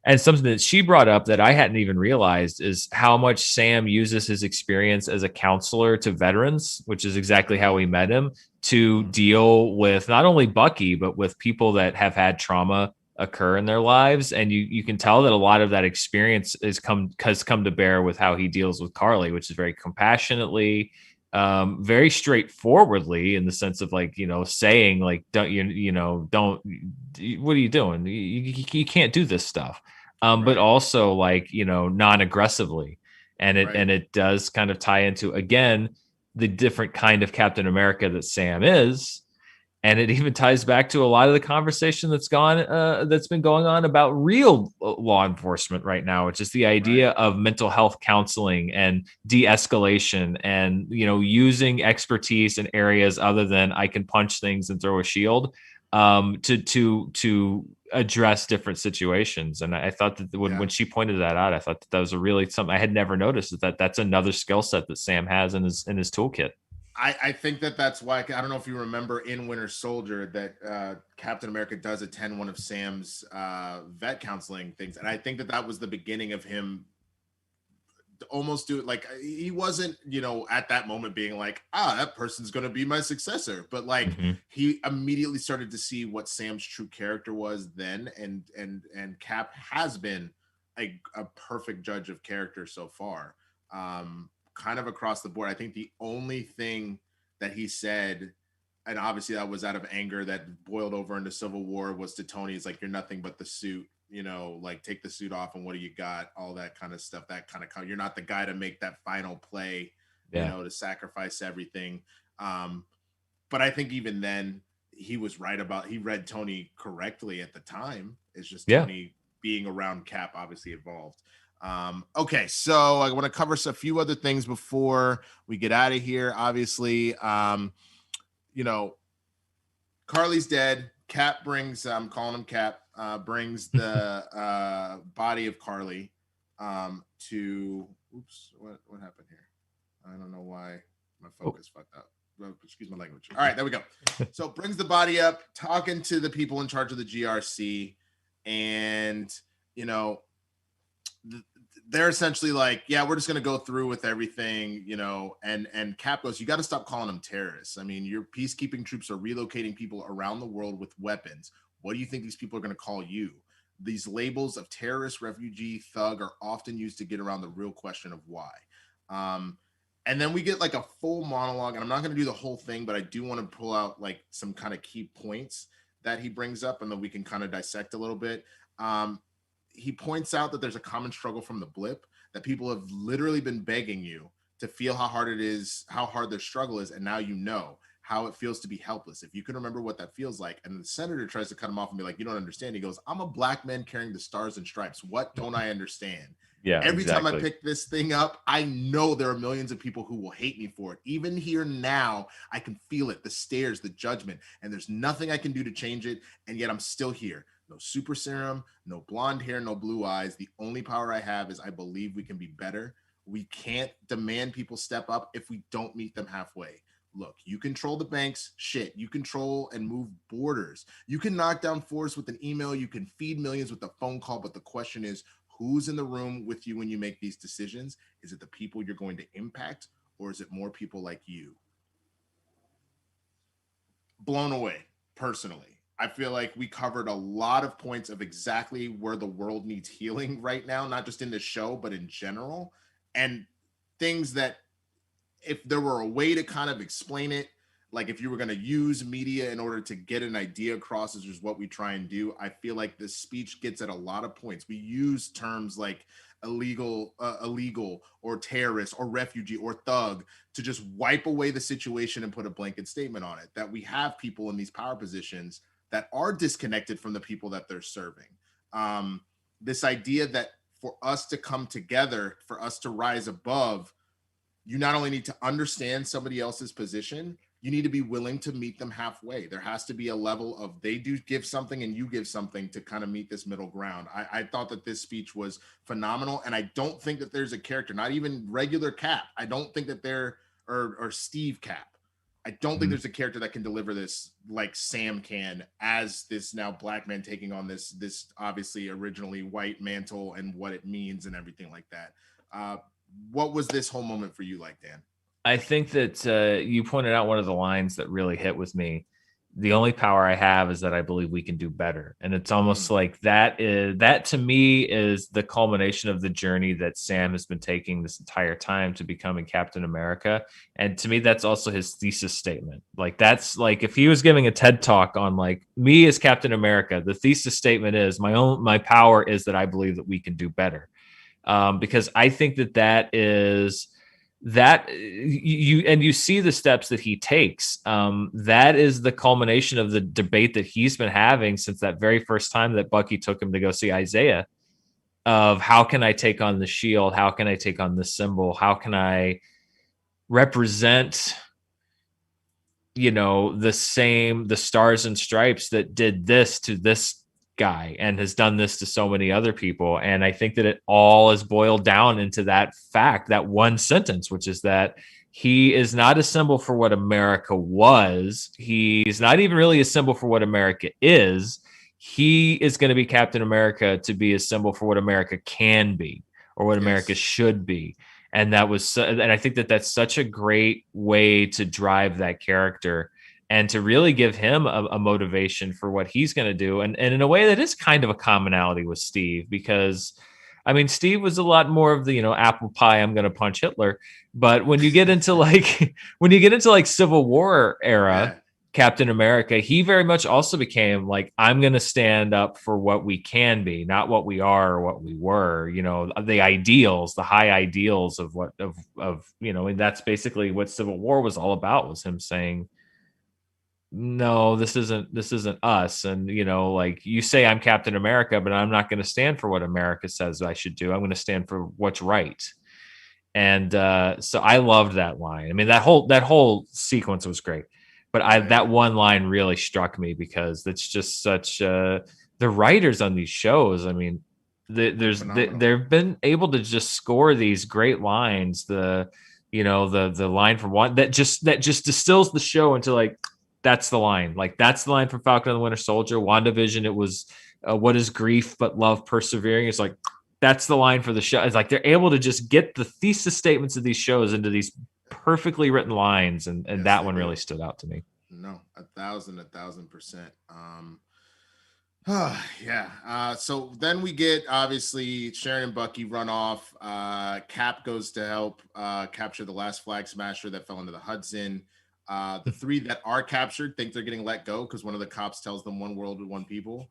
And something that she brought up that I hadn't even realized is how much Sam uses his experience as a counselor to veterans, which is exactly how we met him, to deal with not only Bucky, but with people that have had trauma occur in their lives. And you can tell that a lot of that experience has come to bear with how he deals with Carly, which is very compassionately, very straightforwardly, in the sense of saying what are you doing? You can't do this stuff. But also non-aggressively. And it does kind of tie into, again, the different kind of Captain America that Sam is. And it even ties back to a lot of the conversation that's been going on about real law enforcement right now, which is the idea of mental health counseling and de-escalation, and using expertise in areas other than I can punch things and throw a shield to address different situations. And I thought that when she pointed that out, I thought that was something I had never noticed, that's another skill set that Sam has in his toolkit. I think that's why, I don't know if you remember in Winter Soldier that Captain America does attend one of Sam's vet counseling things. And I think that was the beginning of him almost do it. Like, he wasn't, at that moment being like, that person's going to be my successor. But he immediately started to see what Sam's true character was then. And Cap has been a perfect judge of character so far. Kind of across the board. I think the only thing that he said, and obviously that was out of anger that boiled over into Civil War, was to Tony, "It's like, you're nothing but the suit, take the suit off and what do you got?" All that kind of stuff, you're not the guy to make that final play, to sacrifice everything. But I think even then he was right he read Tony correctly at the time. It's just Tony being around Cap obviously evolved. Okay, so I want to cover a few other things before we get out of here. Obviously, Carly's dead. Cap brings, I'm calling him Cap, brings the body of Carly to, what happened here? I don't know why my focus fucked up. Excuse my language. All right, there we go. So brings the body up, talking to the people in charge of the GRC, and they're essentially like, we're just going to go through with everything, and Cap goes, "You got to stop calling them terrorists. I mean, your peacekeeping troops are relocating people around the world with weapons. What do you think these people are going to call you? These labels of terrorist, refugee, thug are often used to get around the real question of why." And then we get a full monologue, and I'm not going to do the whole thing, but I do want to pull out some kind of key points that he brings up, and then we can kind of dissect a little bit. He points out that there's a common struggle from the blip, that people have literally been begging you to feel how hard their struggle is, and now how it feels to be helpless. If you can remember what that feels like. And the senator tries to cut him off and be like, "You don't understand." He goes, "I'm a black man carrying the stars and stripes. What don't I understand?" Every time I pick this thing up, I know there are millions of people who will hate me for it. Even here now, I can feel it, the stares, the judgment, and there's nothing I can do to change it, and yet I'm still here. No super serum, no blonde hair, no blue eyes. The only power I have is I believe we can be better. We can't demand people step up if we don't meet them halfway. Look, you control the banks, you control and move borders. You can knock down force with an email. You can feed millions with a phone call. But the question is, who's in the room with you when you make these decisions? Is it the people you're going to impact, or is it more people like you? Blown away, personally. I feel like we covered a lot of points of exactly where the world needs healing right now, not just in the show, but in general. And things that, if there were a way to kind of explain it, like if you were going to use media in order to get an idea across, which is what we try and do, I feel like this speech gets at a lot of points. We use terms like illegal or terrorist or refugee or thug to just wipe away the situation and put a blanket statement on it, that we have people in these power positions that are disconnected from the people that they're serving. This idea that for us to come together, for us to rise above, you not only need to understand somebody else's position, you need to be willing to meet them halfway. There has to be a level of they do give something and you give something to kind of meet this middle ground. I thought that this speech was phenomenal. And I don't think that there's a character, not even regular Cap. I don't think that or Steve Cap. I don't think there's a character that can deliver this like Sam can, as this now black man taking on this obviously originally white mantle and what it means and everything like that. What was this whole moment for you like, Dan? I think that you pointed out one of the lines that really hit with me. The only power I have is that I believe we can do better. And it's almost like that to me is the culmination of the journey that Sam has been taking this entire time to becoming Captain America. And to me, that's also his thesis statement. Like, that's like, if he was giving a TED talk on like me as Captain America, the thesis statement is my power is that I believe that we can do better. Because I think that is that you see the steps that he takes. That is the culmination of the debate that he's been having since that very first time that Bucky took him to go see Isaiah, of how can I take on the shield? How can I take on the symbol? How can I represent, the stars and stripes that did this to this guy and has done this to so many other people. And I think that it all is boiled down into that fact, that one sentence, which is that he is not a symbol for what America was. He's not even really a symbol for what America is. He is going to be Captain America to be a symbol for what America can be, or what America should be. And I think that that's such a great way to drive that character and to really give him a motivation for what he's going to do. And in a way that is kind of a commonality with Steve, because I mean, Steve was a lot more of the, apple pie, I'm going to punch Hitler. But when you get into like Civil War era Captain America, he very much also became like, I'm going to stand up for what we can be, not what we are or what we were, the ideals, the high ideals of and that's basically what Civil War was all about, was him saying, no, this isn't us. And, like, you say I'm Captain America, but I'm not going to stand for what America says I should do. I'm going to stand for what's right. And so I loved that line. I mean, that whole sequence was great, but that one line really struck me, because that's just such the writers on these shows. I mean, they've been able to just score these great lines. The line from one that just distills the show into like, that's the line. Like, that's the line from Falcon and the Winter Soldier. WandaVision, it was what is grief but love persevering. It's like, that's the line for the show. It's like they're able to just get the thesis statements of these shows into these perfectly written lines, and that one really stood out to me. No, 1,000%. So then we get, obviously, Sharon and Bucky run off. Cap goes to help capture the last Flag Smasher that fell into the Hudson. The three that are captured think they're getting let go because one of the cops tells them one world with one people.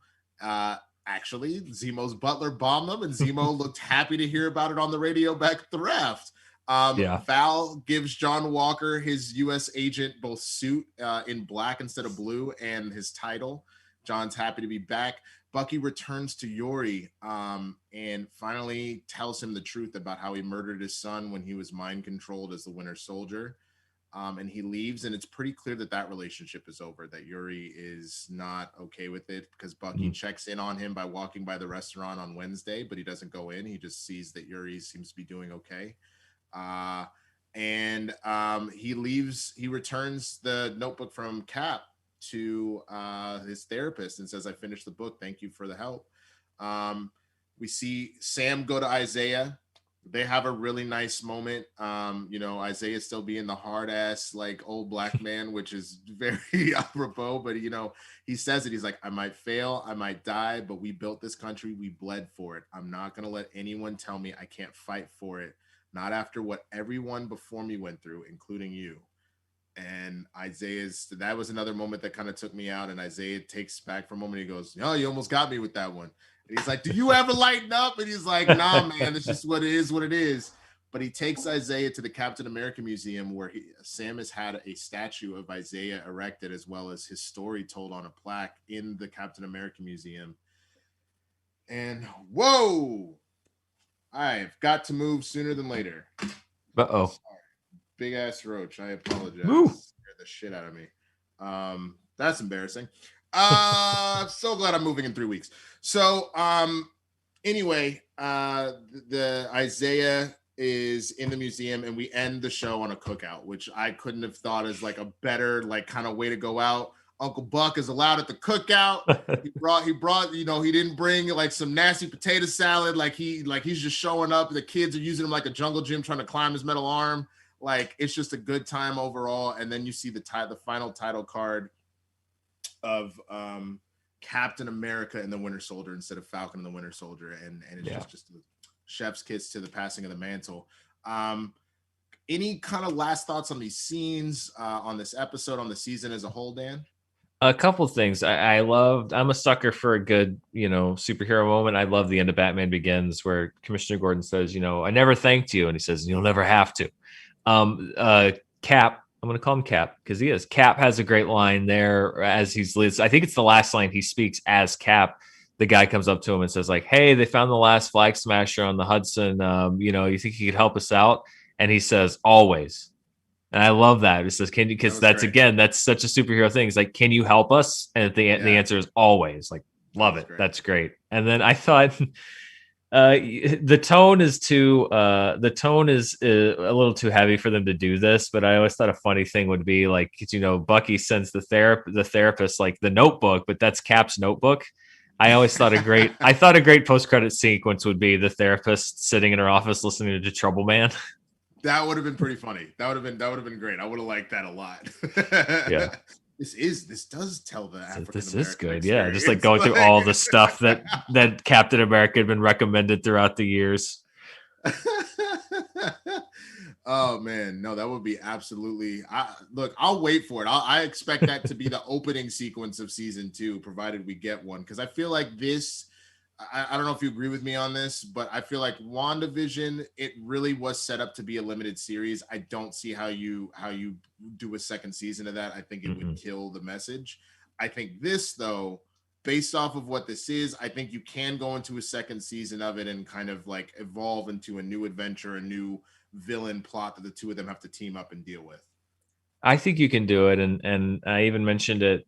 Actually, Zemo's butler bombed them, and Zemo looked happy to hear about it on the radio back at the raft. Val gives John Walker his U.S. agent both suit in black instead of blue and his title. John's happy to be back. Bucky returns to Yori and finally tells him the truth about how he murdered his son when he was mind controlled as the Winter Soldier. And he leaves, and it's pretty clear that relationship is over, that Yuri is not okay with it, because Bucky checks in on him by walking by the restaurant on Wednesday, but he doesn't go in. He just sees that Yuri seems to be doing okay. And he leaves. He returns the notebook from Cap to his therapist and says, I finished the book. Thank you for the help. We see Sam go to Isaiah. They have a really nice moment. Isaiah still being the hard ass, like old black man, which is very apropos, but he says it. He's like, I might fail, I might die, but we built this country. We bled for it. I'm not going to let anyone tell me I can't fight for it. Not after what everyone before me went through, including you. And that was another moment that kind of took me out. And Isaiah takes back for a moment. He goes, "Oh, you almost got me with that one." And he's like, "Do you ever lighten up?" And he's like, "Nah, man, it's just what it is. But he takes Isaiah to the Captain America Museum, where Sam has had a statue of Isaiah erected, as well as his story told on a plaque in the Captain America Museum. And whoa, I've got to move sooner than later. Uh-oh. Big ass roach. I apologize. Woo. Scared the shit out of me. That's embarrassing. So glad I'm moving in 3 weeks. So anyway, the Isaiah is in the museum, and we end the show on a cookout, which I couldn't have thought is like a better like kind of way to go out. Uncle Buck is allowed at the cookout. He brought, he didn't bring like some nasty potato salad. He's just showing up. The kids are using him like a jungle gym trying to climb his metal arm. Like, it's just a good time overall. And then you see the final title card of Captain America and the Winter Soldier instead of Falcon and the Winter Soldier. And it's just a chef's kiss to the passing of the mantle. Any kind of last thoughts on these scenes, on this episode, on the season as a whole, Dan? A couple things. I'm a sucker for a good, superhero moment. I love the end of Batman Begins where Commissioner Gordon says, I never thanked you. And he says, you'll never have to. Cap, I'm going to call him Cap because he is. Cap has a great line there as I think it's the last line he speaks as Cap. The guy comes up to him and says like, hey, they found the last flag smasher on the Hudson. You think he could help us out? And he says, always. And I love that. It says, can you, because that's such a superhero thing. It's like, can you help us? And the answer is always. Like, love it. That's great. And then I thought the tone is a little too heavy for them to do this, but I always thought a funny thing would be like, Bucky sends the therapist like the notebook, but that's Cap's notebook. I always thought a great post-credit sequence would be the therapist sitting in her office listening to Trouble Man. That would have been pretty funny. That would have been great. I would have liked that a lot. Yeah. This does tell the African American This is good. experience. Yeah. Just like going through all the stuff that Captain America had been recommended throughout the years. Oh man, no, that would be absolutely. I'll wait for it. I expect that to be the opening sequence of season 2, provided we get one. Because I feel like this. I don't know if you agree with me on this, but I feel like WandaVision, it really was set up to be a limited series. I don't see how you do a second season of that. I think it would kill the message. I think this, though, based off of what this is, I think you can go into a second season of it and kind of like evolve into a new adventure, a new villain plot that the two of them have to team up and deal with. I think you can do it. And I even mentioned it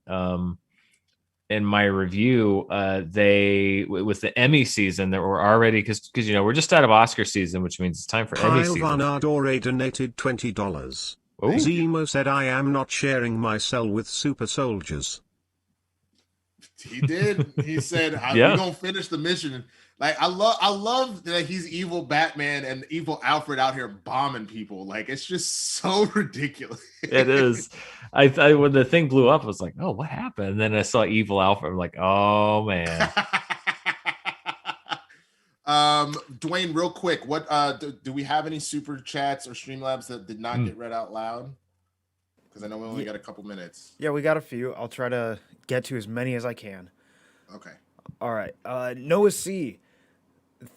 in my review. With the Emmy season that we're already, because we're just out of Oscar season, which means it's time for Emmy season. Kyle Van Ardore donated $20. Zemo said, I am not sharing my cell with super soldiers. He did. He said, we're going to finish the mission. Like, I love that he's evil Batman and evil Alfred out here bombing people. Like, it's just so ridiculous. It is. I when the thing blew up, I was like, oh, what happened? And then I saw evil Alfred. I'm like, oh man. Dwayne, real quick, what do we have any super chats or Streamlabs that did not get read out loud? Because I know we only got a couple minutes. Yeah, we got a few. I'll try to get to as many as I can. Okay. All right. Noah C.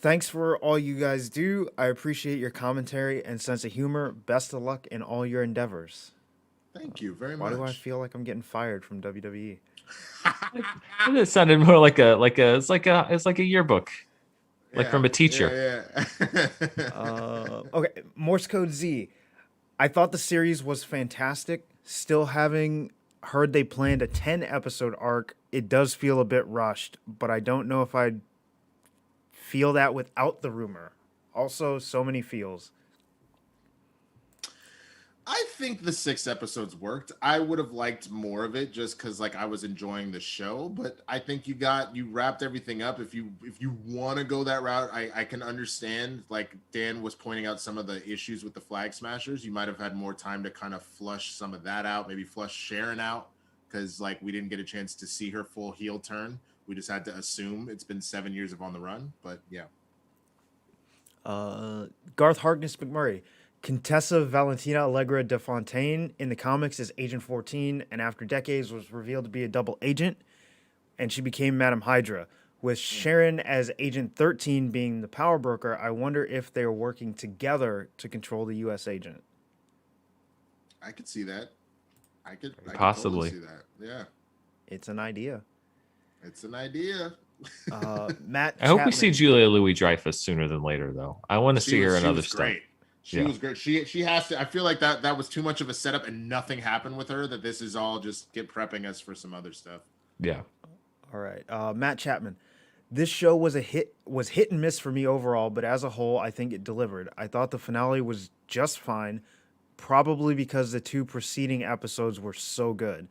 Thanks for all you guys do. I appreciate your commentary and sense of humor. Best of luck in all your endeavors. Thank you very much. Why do I feel like I'm getting fired from WWE? It sounded more like it's like a yearbook, like from a teacher. Yeah. Okay, Morse Code Z. I thought the series was fantastic. Still having heard they planned a 10-episode arc, it does feel a bit rushed, but I don't know if I'd feel that without the rumor. Also, so many feels. I think the 6 episodes worked. I would have liked more of it just because like I was enjoying the show, but I think you wrapped everything up. If you want to go that route, I can understand. Like Dan was pointing out some of the issues with the Flag Smashers. You might have had more time to kind of flush some of that out, maybe flush Sharon out, because like we didn't get a chance to see her full heel turn. We just had to assume it's been 7 years of On the Run, but yeah. Garth Harkness McMurray. Contessa Valentina Allegra de Fontaine in the comics is Agent 14, and after decades was revealed to be a double agent, and she became Madam Hydra. With Sharon as Agent 13 being the power broker, I wonder if they're working together to control the U.S. agent. I could see that. I could possibly totally see that. Yeah. It's an idea. It's an idea. Matt I hope we see Julia Louis-Dreyfus sooner than later, though. I want to see her in other stuff. Great. She was great. She has to. I feel like that was too much of a setup, and nothing happened with her. That this is all just prepping us for some other stuff. Yeah. All right, Matt Chapman. This show was hit and miss for me overall, but as a whole, I think it delivered. I thought the finale was just fine, probably because the 2 preceding episodes were so good.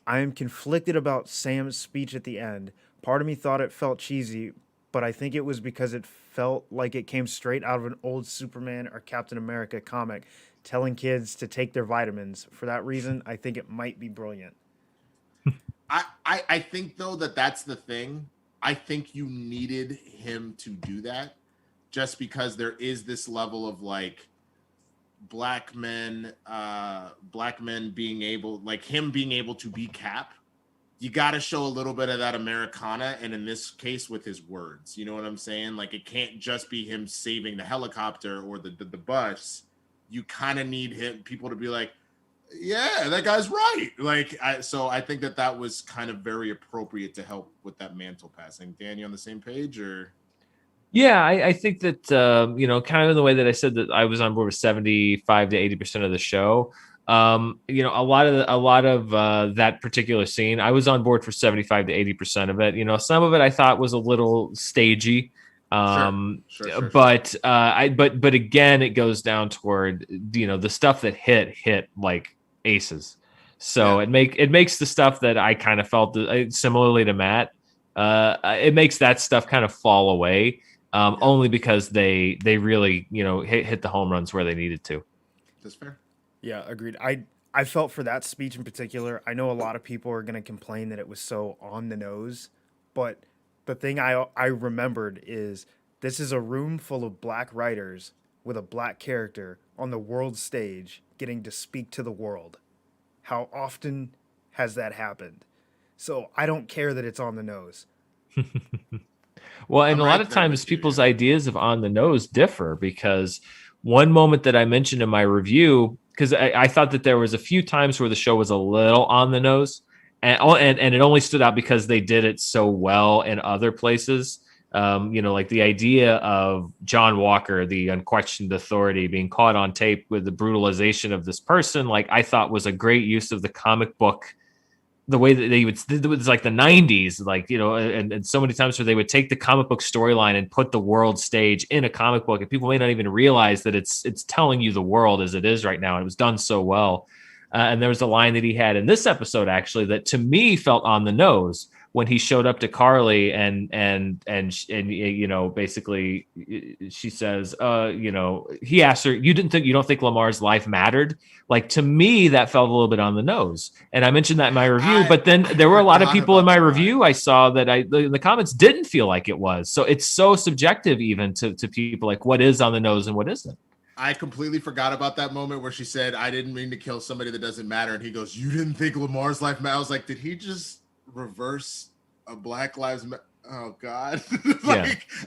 I am conflicted about Sam's speech at the end. Part of me thought it felt cheesy, but I think it was because it felt like it came straight out of an old Superman or Captain America comic telling kids to take their vitamins. For that reason, I think it might be brilliant. I think, though, that's the thing. I think you needed him to do that just because there is this level of, like, black men being able, like, him being able to be Cap. You got to show a little bit of that Americana, and in this case with his words, you know what I'm saying? Like, it can't just be him saving the helicopter or the bus. You kind of need people to be like, yeah, that guy's right. Like, so I think that was kind of very appropriate to help with that mantle passing. Dan, you on the same page, or? Yeah, I think that, kind of in the way that I said that I was on board with 75 to 80% of the show. A lot of that particular scene, I was on board for 75 to 80% of it. Some of it I thought was a little stagey. Sure. But again, it goes down toward, the stuff that hit like aces. So it makes the stuff that I kind of felt similarly to Matt, it makes that stuff kind of fall away. Only because they really, hit the home runs where they needed to. That's fair. Yeah, agreed. I felt for that speech in particular, I know a lot of people are going to complain that it was so on the nose, but the thing I remembered is this is a room full of black writers with a black character on the world stage getting to speak to the world. How often has that happened? So I don't care that it's on the nose. Well, and a lot of times people's ideas of on the nose differ, because one moment that I mentioned in my review, because I thought that there was a few times where the show was a little on the nose, and it only stood out because they did it so well in other places. Like the idea of John Walker, the unquestioned authority, being caught on tape with the brutalization of this person, like I thought was a great use of the comic book. The way that it was like the 90s, like, and so many times where they would take the comic book storyline and put the world stage in a comic book, and people may not even realize that it's telling you the world as it is right now. And it was done so well. And there was a line that he had in this episode, actually, that to me felt on the nose when he showed up to Carly and basically she says, he asked her, you don't think Lamar's life mattered? Like, to me, that felt a little bit on the nose. And I mentioned that in my review, but then there were a lot of people in my review I saw that in the comments didn't feel like it was. So it's so subjective even to people, like what is on the nose and what isn't. I completely forgot about that moment where she said, I didn't mean to kill somebody that doesn't matter. And he goes, you didn't think Lamar's life mattered? I was like, did he just reverse a Black Lives Matter? Oh God.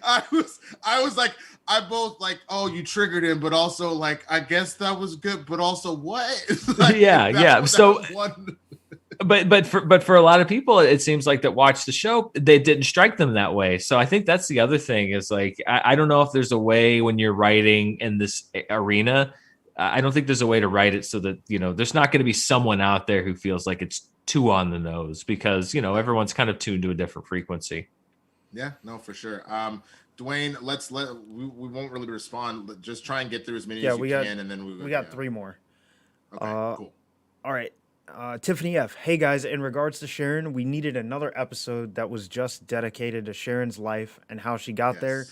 I was like, I both like, oh, you triggered him, but also like, I guess that was good, but also what? But for a lot of people, it seems like that watch the show, they didn't strike them that way. So I think that's the other thing is like, I don't know if there's a way when you're writing in this arena, I don't think there's a way to write it so that, there's not going to be someone out there who feels like it's too on the nose, because, everyone's kind of tuned to a different frequency. Yeah, no, for sure. Dwain, we won't really respond. Just try and get through as many as you can, and then we got 3 more. Okay, cool. All right. Tiffany F. Hey guys, in regards to Sharon, we needed another episode that was just dedicated to Sharon's life and how she got there.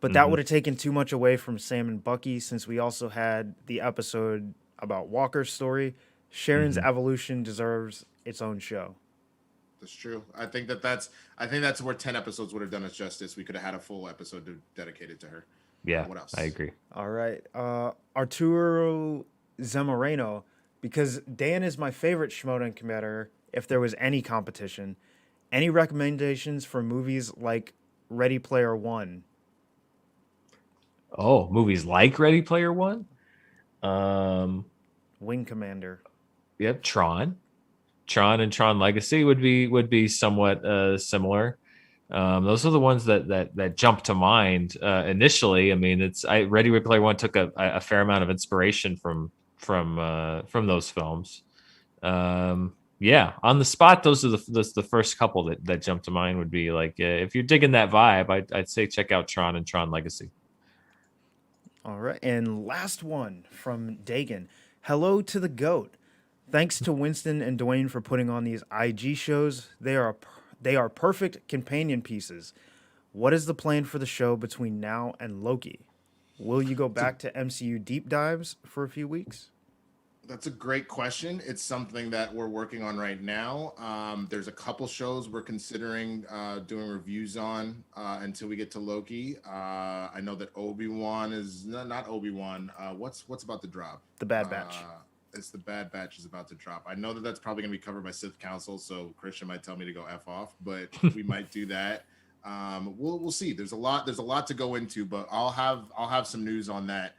But that would have taken too much away from Sam and Bucky, since we also had the episode about Walker's story. Sharon's evolution deserves its own show. That's true. I think that's where 10 episodes would have done us justice. We could have had a full episode dedicated to her. Yeah, what else? I agree. All right. Arturo Zamoreno, because Dan is my favorite Schmoedown competitor if there was any competition. Any recommendations for movies like Ready Player One? Oh, movies like Ready Player One? Wing Commander. Yep, Tron and Tron Legacy would be somewhat similar. Those are the ones that jump to mind initially. I mean, Ready Player One took a fair amount of inspiration from those films. Yeah, on the spot, those are the first couple that jump to mind. Would be like, if you're digging that vibe, I'd say check out Tron and Tron Legacy. All right, and last one from Dagan. Hello to the GOAT. Thanks to Winston and Dwain for putting on these IG shows. They are perfect companion pieces. What is the plan for the show between now and Loki? Will you go back to MCU deep dives for a few weeks? That's a great question. It's something that we're working on right now. There's a couple shows we're considering doing reviews on until we get to Loki. I know that Obi-Wan is not Obi-Wan. What's about to drop? The Bad Batch. It's the Bad Batch is about to drop. I know that that's probably going to be covered by Sith Council, so Christian might tell me to go F off, but we might do that. We'll see. There's a lot to go into, but I'll have some news on that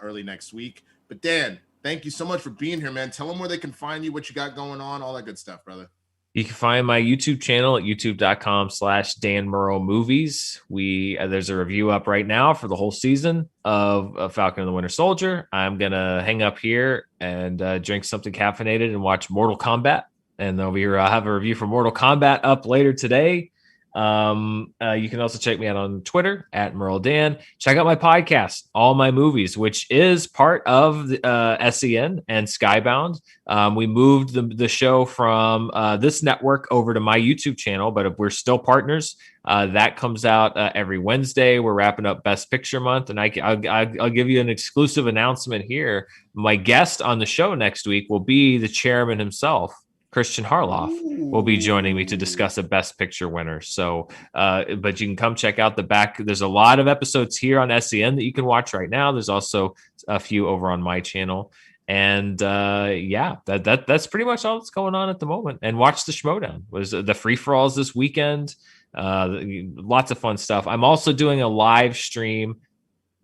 early next week. But Dan, thank you so much for being here, man. Tell them where they can find you, what you got going on, all that good stuff, brother. You can find my YouTube channel at youtube.com/Dan Murrell Movies. There's a review up right now for the whole season of Falcon and the Winter Soldier. I'm going to hang up here and drink something caffeinated and watch Mortal Kombat. And over here, I'll have a review for Mortal Kombat up later today. You can also check me out on Twitter at Murrell Dan. Check out my podcast, All My Movies, which is part of SEN and Skybound. We moved the show from this network over to my YouTube channel, but we're still partners. That comes out every Wednesday. We're wrapping up Best Picture Month, and I'll give you an exclusive announcement here. My guest on the show next week will be the chairman himself. Christian Harloff will be joining me to discuss a Best Picture winner. So, but you can come check out the back. There's a lot of episodes here on SEN that you can watch right now. There's also a few over on my channel. And that's pretty much all that's going on at the moment. And watch the Schmoedown. Was the free-for-alls this weekend. Lots of fun stuff. I'm also doing a live stream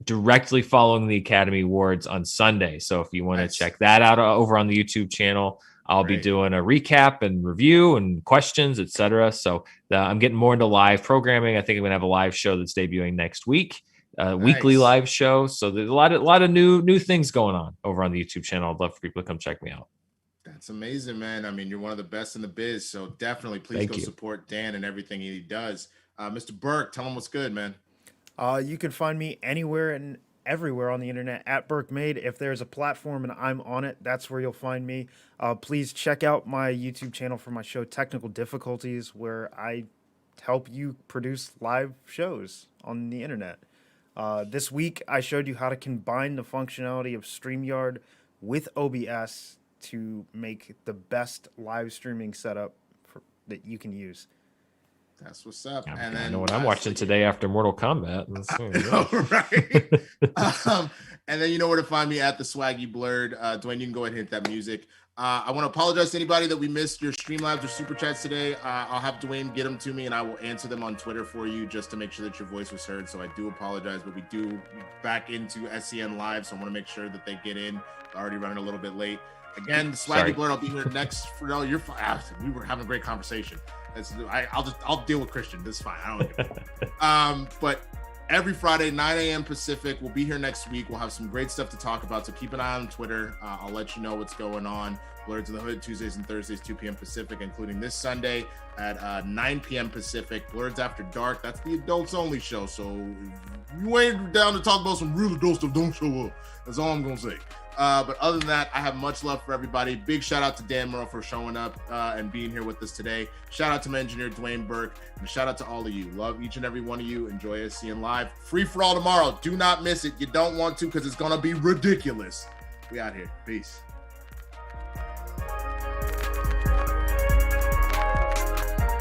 directly following the Academy Awards on Sunday. So if you want to check that out over on the YouTube channel, I'll be doing a recap and review and questions, etc. So I'm getting more into live programming. I think I'm going to have a live show that's debuting next week, weekly live show. So there's a lot of new things going on over on the YouTube channel. I'd love for people to come check me out. That's amazing, man. I mean, you're one of the best in the biz. So definitely please go support Dan and everything he does. Mr. Burke, tell him what's good, man. You can find me anywhere and everywhere on the internet at Burke Made. If there's a platform and I'm on it, that's where you'll find me. Please check out my YouTube channel for my show Technical Difficulties, where I help you produce live shows on the internet. This week, I showed you how to combine the functionality of StreamYard with OBS to make the best live streaming setup that you can use. That's what's up. And then I know what I'm watching today after Mortal Kombat. Right. And then you know where to find me at the Swaggy Blurred. Dwayne, you can go ahead and hit that music. I want to apologize to anybody that we missed your Streamlabs or Super Chats today. I'll have Dwayne get them to me, and I will answer them on Twitter for you just to make sure that your voice was heard. So I do apologize, but we do back into SEN Live, so I want to make sure that they get in. Already running a little bit late. Again, the Swaggy Blurred, I'll be here next. You're fine. We were having a great conversation. I'll deal with Christian. This is fine. I don't care. But every Friday, 9 a.m. Pacific, we'll be here next week. We'll have some great stuff to talk about. So keep an eye on Twitter. I'll let you know what's going on. Blurred to the Hood, Tuesdays and Thursdays, 2 p.m. Pacific, including this Sunday at 9 p.m. Pacific. Blurred's After Dark. That's the adults only show. So if you ain't down to talk about some real adult stuff, don't show up. That's all I'm going to say. But other than that, I have much love for everybody. Big shout out to Dan Murrell for showing up and being here with us today. Shout out to my engineer, Dwain Burke. And shout out to all of you. Love each and every one of you. Enjoy us seeing live. Free for all tomorrow. Do not miss it. You don't want to because it's going to be ridiculous. We out here. Peace.